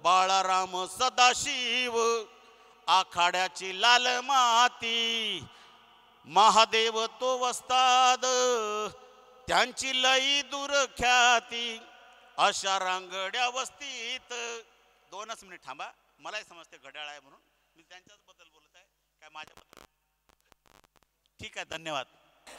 बाळाराम सदाशिव आखाड्याची लाल माती, महादेव तो वस्ताद त्यांची लई दुर्ख्याती, अशा रांगड्या वस्तीत. 2 मिनिट थांबा, मलाही समजते घड्याळ आहे म्हणून मी त्यांच्याच बद्दल बोलत आहे, काय माझ्याबद्दल? ठीक आहे, धन्यवाद.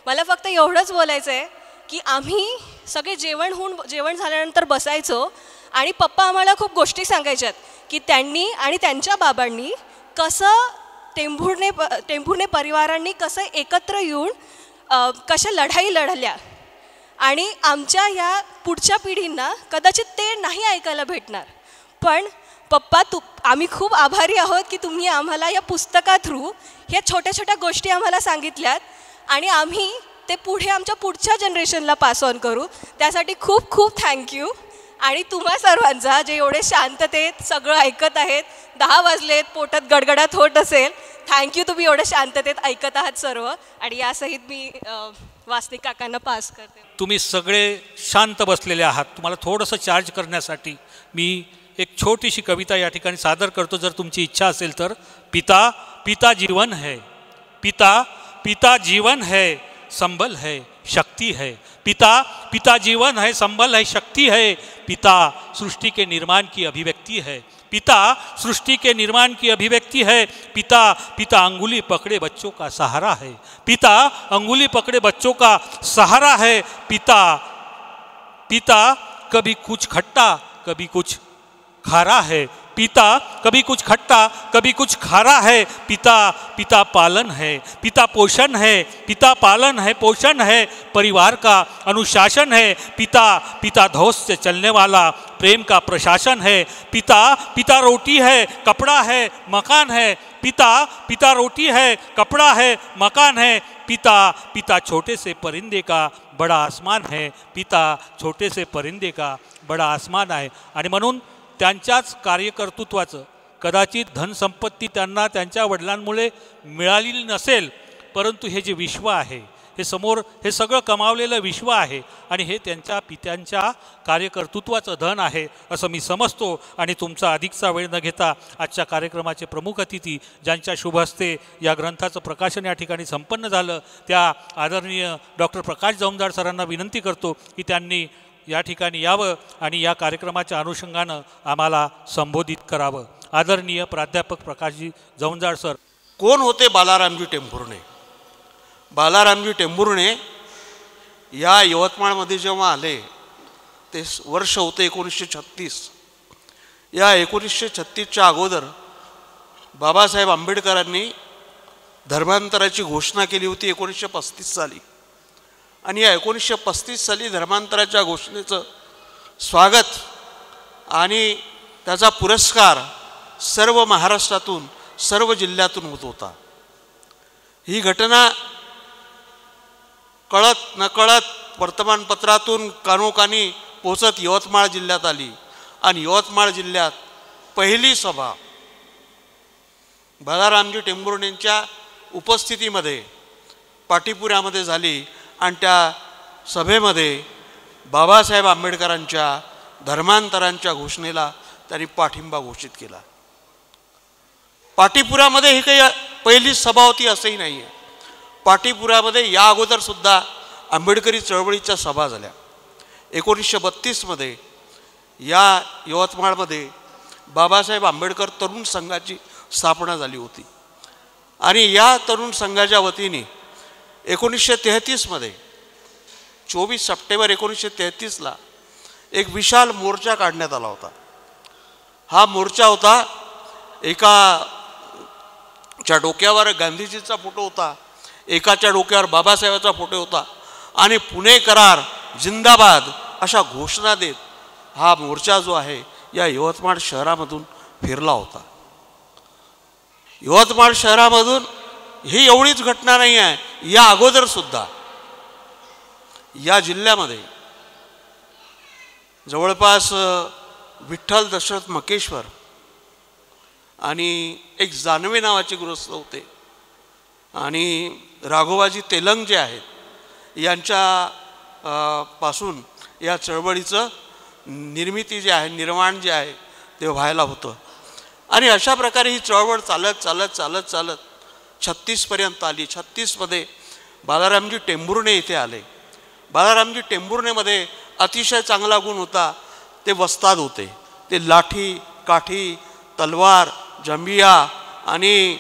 मला फक्त एवढंच बोलायचं आहे की आम्ही सगळे जेवण झाल्यानंतर बसायचो आणि पप्पा आम्हाला खूप गोष्टी सांगायच्यात की त्यांनी आणि त्यांच्या बाबांनी कसं टेंभुर्णे परिवारांनी कसं एकत्र येऊन कशा लढाई लढल्या, आणि आमच्या या पुढच्या पिढींना कदाचित ते नाही ऐकायला भेटणार. पण पप्पा आम्ही खूप आभारी आहोत की तुम्ही आम्हाला या पुस्तका थ्रू ह्या छोट्या छोट्या गोष्टी आम्हाला सांगितल्यात आणि आम्ही ते पुढे आमच्या पुढच्या जनरेशनला पास ऑन करू. त्यासाठी खूप खूप थँक्यू. आणि तुम्हा सर्वांचा जे एवढे शांततेत सगळं ऐकत आहेत, 10 वाजलेत, पोटात गडगडाट होत असेल, थँक्यू. तुम्ही एवढं शांततेत ऐकत आहात सर्व. आणि यासहित मी वासनिक काकांना पास करते. तुम्ही सगळे शांत बसलेले आहात. तुम्हाला थोडंसं चार्ज करण्यासाठी मी एक छोटीशी कविता या ठिकाणी सादर करतो, जर तुमची इच्छा असेल तर. पिता पिता जीवन है, पिता पिता जीवन है, संबल है, शक्ति है. पिता पिता जीवन है, संबल है, शक्ति है. पिता सृष्टि के निर्माण की अभिव्यक्ति है. पिता सृष्टि के निर्माण की अभिव्यक्ति है. पिता पिता अंगुली पकड़े बच्चों का सहारा है. पिता अंगुली पकड़े बच्चों का सहारा है. पिता पिता कभी कुछ खट्टा कभी कुछ खारा है, पिता कभी कुछ खट्टा कभी कुछ खारा है, पिता पिता पालन है, पिता पोषण है, पिता पालन है, पोषण है, परिवार का अनुशासन है, पिता पिता धौस से चलने वाला प्रेम का प्रशासन है, पिता पिता रोटी है, कपड़ा है, मकान है, पिता पिता रोटी है, कपड़ा है, मकान है, पिता पिता छोटे से परिंदे का बड़ा आसमान है, पिता छोटे से परिंदे का बड़ा आसमान आहे. आणि म्हणून त्यांच्याच कार्यकर्तृत्वाचं कदाचित धनसंपत्ती त्यांना त्यांच्या वडिलांमुळे मिळालेली नसेल, परंतु हे जे विश्व आहे, हे समोर हे सगळं कमावलेलं विश्व आहे आणि हे त्यांच्या पित्यांच्या कार्यकर्तृत्वाचं धन आहे असं मी समजतो. आणि तुमचा अधिकचा वेळ न घेता आजच्या कार्यक्रमाचे प्रमुख अतिथी ज्यांच्या शुभ हस्ते या ग्रंथाचं प्रकाशन या ठिकाणी संपन्न झालं, त्या आदरणीय डॉक्टर प्रकाश जमदार सरांना विनंती करतो की त्यांनी या ठिकाणी यावं आणि या कार्यक्रमाच्या अनुषंगानं आम्हाला संबोधित करावं. आदरणीय प्राध्यापक प्रकाशजी जमदार सर. कोण होते बालारामजी टेंभुर्णे? बालारामजी टेंभुर्णे या यवतमाळमध्ये जेव्हा आले ते वर्ष होते 1936. या 1936च्या अगोदर बाबासाहेब आंबेडकरांनी धर्मांतराची घोषणा केली होती 1935 साली. आणि या 1935 साली धर्मांतराच्या घोषणेचं स्वागत आणि त्याचा पुरस्कार सर्व महाराष्ट्रातून सर्व जिल्ह्यातून होत होता. ही घटना कळत नकळत वर्तमानपत्रातून कानोकानी पोचत यवतमाळ जिल्ह्यात आली आणि यवतमाळ जिल्ह्यात पहिली सभा बालारामजी टेंभुर्णेंच्या उपस्थितीमध्ये पाटीपुऱ्यामध्ये झाली आणि त्या सभेमध्ये बाबासाहेब आंबेडकरांच्या धर्मांतरांच्या घोषणेला त्यांनी पाठिंबा घोषित केला. पाटीपुरामध्ये ही काही पहिली सभा होती असंही नाही आहे. पाटीपुरामध्ये या अगोदरसुद्धा आंबेडकरी चळवळीच्या सभा झाल्या. 1932मध्ये या यवतमाळमध्ये बाबासाहेब आंबेडकर तरुण संघाची स्थापना झाली होती आणि या तरुण संघाच्या वतीने 1933मध्ये 24 सप्टेंबर 1933ला एक विशाल मोर्चा काढण्यात आला होता. हा मोर्चा होता, एकाच्या डोक्यावर गांधीजीचा फोटो होता, एकाच्या डोक्यावर बाबासाहेबाचा फोटो होता आणि पुणे करार जिंदाबाद अशा घोषणा देत हा मोर्चा जो आहे या यवतमाळ शहरामधून फिरला होता. यवतमाळ शहरामधून ही एवढीच घटना नाही आहे, या अगोदरसुद्धा या जिल्ह्यामध्ये जवळपास विठ्ठल दशरथ मकेश्वर आणि एक जानवे नावाचे गृहस्थ होते आणि राघोबाजी तेलंग जे आहेत यांच्या पासून या चळवळीचं निर्मिती जे आहे, निर्माण जे आहे ते व्हायला होतं. आणि अशा प्रकारे ही चळवळ चालत चालत चालत चालत 36पर्यंत आली. 36मध्ये बालारामजी टेंभुर्णे इथे आले. बालारामजी टेंभुर्णेमध्ये अतिशय चांगला गुण होता, ते वस्ताद होते. ते लाठी काठी तलवार जंबिया आणि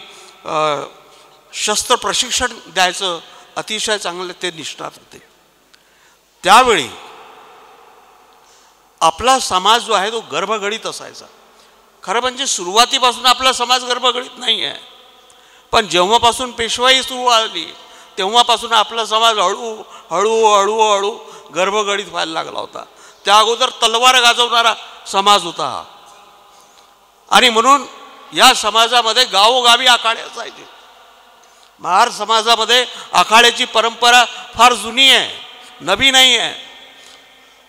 शस्त्र प्रशिक्षण द्यायचं अतिशय चांगले ते निष्णात होते. त्यावेळी आपला समाज जो आहे तो गर्भगडीत असायचा. खरं म्हणजे सुरुवातीपासून आपला समाज गर्भगडीत नाही आहे, पण जेव्हापासून पेशवाई सुरू आली तेव्हापासून आपला समाज हळू हळू हळू हळू गर्भगडीत व्हायला लागला होता. त्या अगोदर तलवार गाजवणारा समाज होता हा. आणि म्हणून या समाजामध्ये गावोगावी आखाडे असायचे. महार समाजामध्ये आखाड्याची परंपरा फार जुनी आहे, नवी नाही आहे.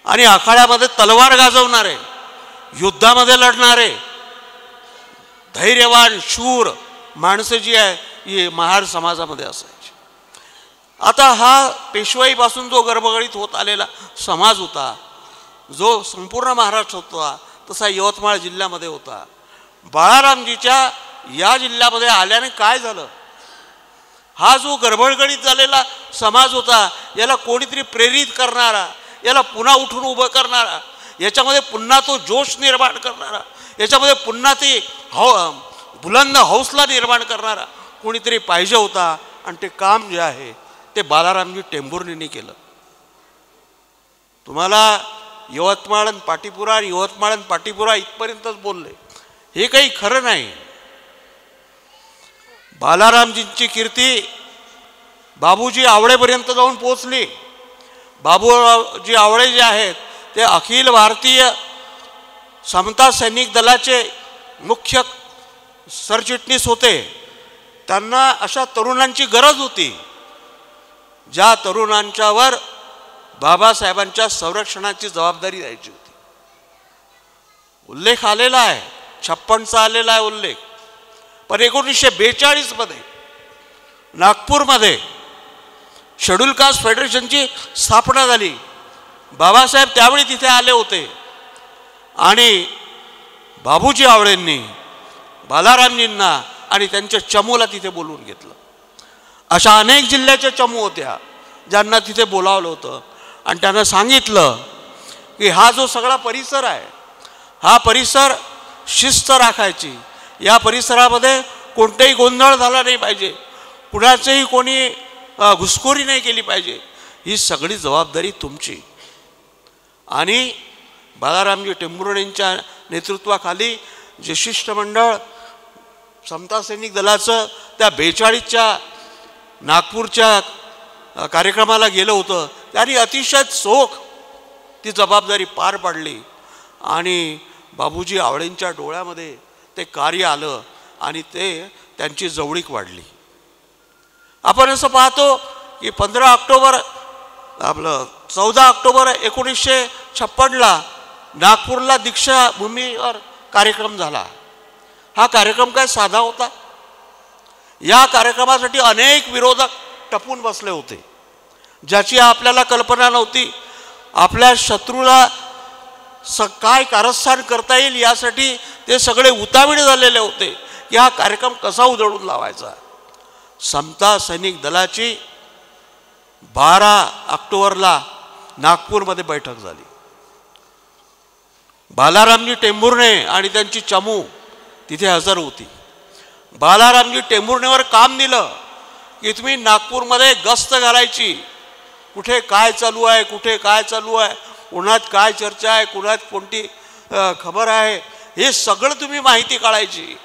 आणि आखाड्यामध्ये तलवार गाजवणारे, युद्धामध्ये लढणारे धैर्यवान शूर माणसं जी आहे ही महार समाजामध्ये असायची. आता हा पेशवाईपासून जो गर्भगडीत होत आलेला समाज होता, जो संपूर्ण महाराष्ट्रात होता, तसा यवतमाळ जिल्ह्यामध्ये होता. बाळारामजीच्या या जिल्ह्यामध्ये आल्याने काय झालं, हा जो गर्भगडीत झालेला समाज होता याला कोणीतरी प्रेरित करणारा, याला पुन्हा उठून उभं करणारा, याच्यामध्ये पुन्हा तो जोश निर्माण करणारा, याच्यामध्ये पुन्हा ते बुलंद हौसला निर्माण करणारा कोणीतरी पाहिजे होता. आणि ते काम जे आहे ते बालारामजी टेंभुर्णेंनी केलं. तुम्हाला यवतमाळ आणि पाटीपुरा आणि यवतमाळ आणि पाटीपुरा इथपर्यंतच बोलले. हे काही खरं नाही. बालारामजींची कीर्ती बाबूजी आवळेपर्यंत जाऊन पोचली. बाबूजी आवळे जे आहेत ते अखिल भारतीय समता सैनिक दलाचे मुख्य सरचिटणीस होते. त्यांना अशा तरुणांची गरज होती ज्या तरुणांच्यावर बाबासाहेबांच्या संरक्षणाची जबाबदारी द्यायची होती. उल्लेख आलेला आहे, 56चा आलेला आहे उल्लेख. पण 1942 मध्ये नागपूरमध्ये शेड्यूल कास्ट फेडरेशनची स्थापना झाली. बाबासाहेब त्यावेळी तिथे आले होते आणि बाबूजी आवळेंनी बालारामजींना आणि त्यांच्या चमूला तिथे बोलवून घेतलं. अशा अनेक जिल्ह्याच्या चमू होत्या ज्यांना तिथे बोलावलं होतं आणि त्यांना सांगितलं की हा जो सगळा परिसर आहे हा परिसर शिस्त राखायची, या परिसरामध्ये कोणताही गोंधळ झाला नाही पाहिजे, कुणाचंही कोणी घुसखोरी नाही केली पाहिजे, ही सगळी जबाबदारी तुमची. आणि बालारामजी टेंभुर्णेंच्या नेतृत्वाखाली जे शिष्टमंडळ समता सैनिक दलाचं त्या 42च्या नागपूरच्या कार्यक्रमाला गेलं होतं त्यांनी अतिशय चोख ती जबाबदारी पार पाडली आणि बाबूजी आवळेंच्या डोळ्यामध्ये ते कार्य आलं आणि ते त्यांची जवळीक वाढली. आपण असं पाहतो की 14 ऑक्टोबर 1956ला नागपूरला दीक्षाभूमीवर कार्यक्रम झाला. हा कार्यक्रम काय साधा होता? या कार्यक्रमासाठी अनेक विरोधक टपून बसले होते ज्याची आपल्याला कल्पना नव्हती. आपल्या शत्रूला काय कारस्थान करता येईल यासाठी ते सगळे उतावीळ झालेले होते की हा कार्यक्रम कसा उधळून लावायचा. समता सैनिक दलाची 12 ऑक्टोबरला नागपूरमध्ये बैठक झाली. बालारामजी टेंभुर्णे आणि त्यांची चमू तिथे हजर होती. बालारामजी टेंभुर्णेवर काम दिलं की तुम्ही नागपूरमध्ये गस्त घालायची, कुठे काय चालू आहे, कुठे काय चालू आहे, कुणात काय चर्चा आहे, कुणात कोणती खबर आहे, हे सगळं तुम्ही माहिती काढायची.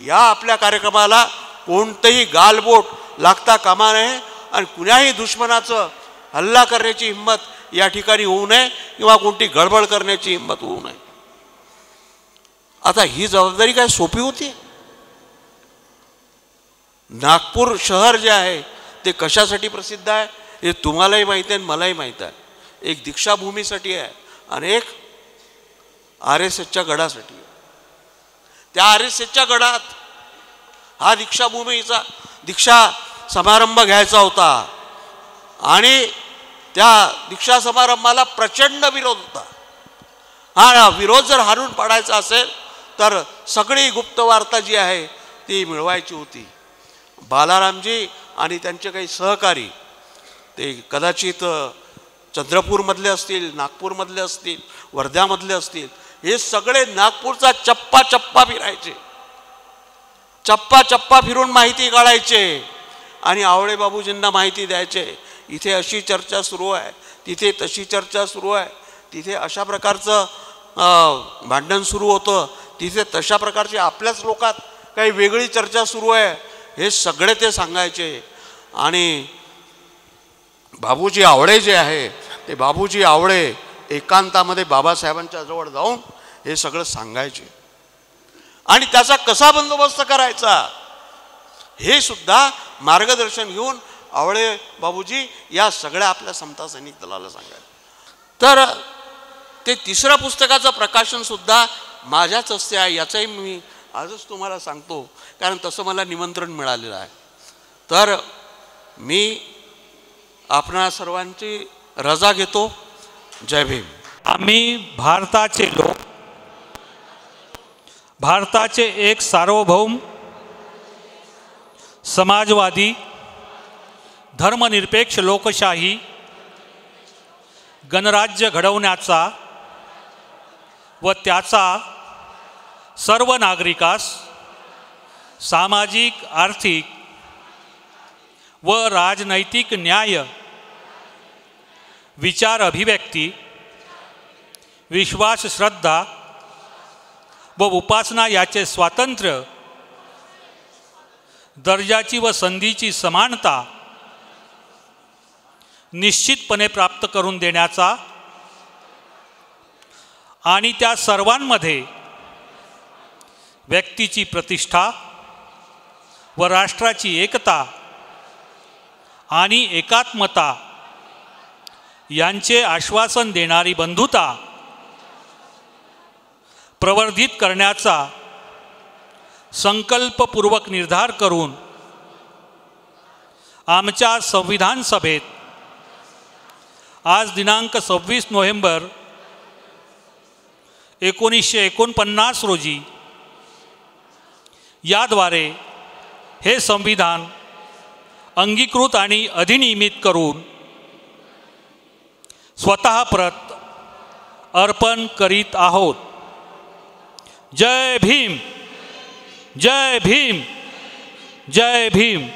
या आपल्या कार्यक्रमाला कोणतंही गालबोट लागता कामा नये आणि कुणाही दुश्मनाचं हल्ला करण्याची हिंमत या ठिकाणी होऊ नये किंवा कोणती गडबड करण्याची हिंमत होऊ नये. आता ही जबाबदारी काय सोपी होती? नागपूर शहर जे आहे ते कशासाठी प्रसिद्ध आहे हे तुम्हालाही माहिती आहे, मलाही माहीत आहे. एक दीक्षाभूमीसाठी आहे आणि एक RSSच्या गडासाठी. त्या RSSच्या गडात हा दीक्षाभूमीचा दीक्षा समारंभ घ्यायचा होता आणि त्या दीक्षा समारंभाला प्रचंड विरोध होता. हा विरोध जर हाणून पाडायचा असेल तर सगळी गुप्त वार्ता जी आहे ती मिळवायची होती. बालारामजी आणि त्यांचे काही सहकारी ते कदाचित चंद्रपूरमधले असतील, नागपूरमधले असतील, वर्ध्यामधले असतील, हे सगळे नागपूरचा चप्पा चप्पा फिरायचे. चप्पा चप्पा फिरून माहिती काढायचे आणि आवळे बाबूजींना माहिती द्यायचे. इथे अशी चर्चा सुरू आहे, तिथे तशी चर्चा सुरू आहे, तिथे अशा प्रकारचं भांडण सुरू होतं, तिथे तशा प्रकारची आपल्याच लोकात काही वेगळी चर्चा सुरू आहे, हे सगळे ते सांगायचे. आणि बाबूजी आवळे जे आहे ते बाबूजी आवळे एकांतामध्ये बाबासाहेबांच्या जवळ जाऊन हे सगळं सांगायचे आणि त्याचा कसा बंदोबस्त करायचा हे सुद्धा मार्गदर्शन घेऊन आवळे बाबूजी या सगळ्या आपल्या समता सैनिक दलाला सांगायचे. तर ते 3रं पुस्तकाचं प्रकाशन सुद्धा माझ्याच हस्ते आहे, याचंही मी आजच तुम्हाला सांगतो कारण तसं मला निमंत्रण मिळालेलं आहे. तर मी आपणा सर्वांची रजा घेतो. जय भीम. आम्ही भारताचे लोक, भारताचे एक सार्वभौम समाजवादी धर्मनिरपेक्ष लोकशाही गणराज्य घडवण्याचा व त्याचा सर्व नागरिकास सामाजिक, आर्थिक व राजनैतिक न्याय, विचार अभिव्यक्ती विश्वास, श्रद्धा व उपासना याचे स्वातंत्र्य, दर्जाची व संधीची समानता निश्चितपणे प्राप्त करून देण्याचा आणि त्या सर्वांमध्ये व्यक्तीची प्रतिष्ठा व राष्ट्राची एकता आणि एकात्मता यांचे आश्वासन देणारी बंधुता प्रवर्धित करण्याचा संकल्पपूर्वक निर्धार करून आमच्या संविधान सभेत आज दिनांक 26 नोव्हेंबर 1949 रोजी याद्वारे हे संविधान अंगीकृत आणि अधिनियमित करून स्वतः प्रत अर्पण करीत आहोत. जय भीम, जय भीम, जय भीम.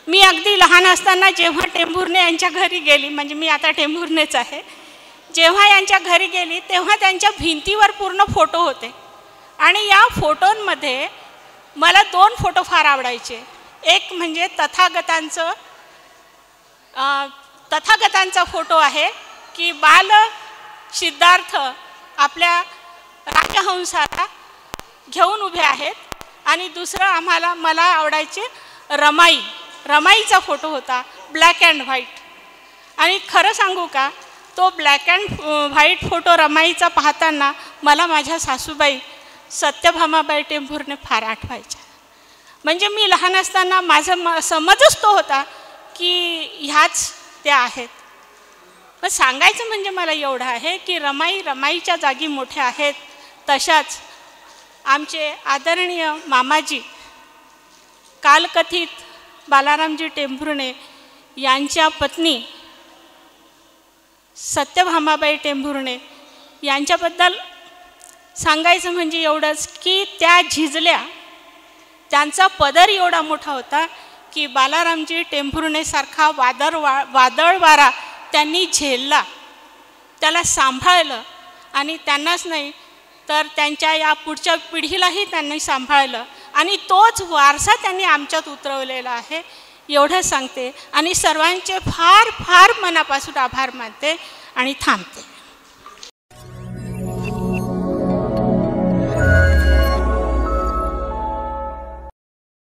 मी अगदी लहान असताना जेव्हा टेंभुर्णे यांच्या घरी गेली, म्हणजे मी आता टेंभुर्णेच आहे, जेव्हा यांच्या घरी गेली तेव्हा त्यांच्या भिंतीवर पूर्ण फोटो होते आणि या फोटोंमध्ये मला 2 फोटो फार आवडायचे. एक म्हणजे तथागतांचा फोटो आहे की बाल सिद्धार्थ आपल्या राजहंसाला घेऊन उभे आहेत, आणि दुसरं मला आवडायचे रमाईचा फोटो होता, ब्लॅक अँड व्हाईट. आणि खरं सांगू का, तो ब्लॅक अँड व्हाईट फोटो रमाईचा पाहताना मला माझ्या सासूबाई सत्यभामाबाई टेंभुर्णे फार आठवायच्या. म्हणजे मी लहान असताना माझा समजच तो होता की ह्याच त्या आहेत. पण सांगायचं म्हणजे मला एवढं आहे की रमाईच्या जागी मोठ्या आहेत. तशाच आमचे आदरणीय मामाजी कालकथित बालारामजी टेंभुर्णे यांच्या पत्नी सत्यभामाबाई टेंभुर्णे यांच्याबद्दल सांगायचं म्हणजे एवढंच की त्या झिजल्या. त्यांचा पदर एवढा मोठा होता की बालारामजी टेंभुर्णेसारखा वादळ वारा त्यांनी झेलला, त्याला सांभाळलं, आणि त्यांनाच नाही तर त्यांच्या या पुढच्या पिढीलाही त्यांनी सांभाळलं, आणि तोच वारसा त्यांनी आमच्यात उतरवलेला आहे. एवढं सांगते आणि सर्वांचे फार फार मनापासून आभार मानते आणि थांबते.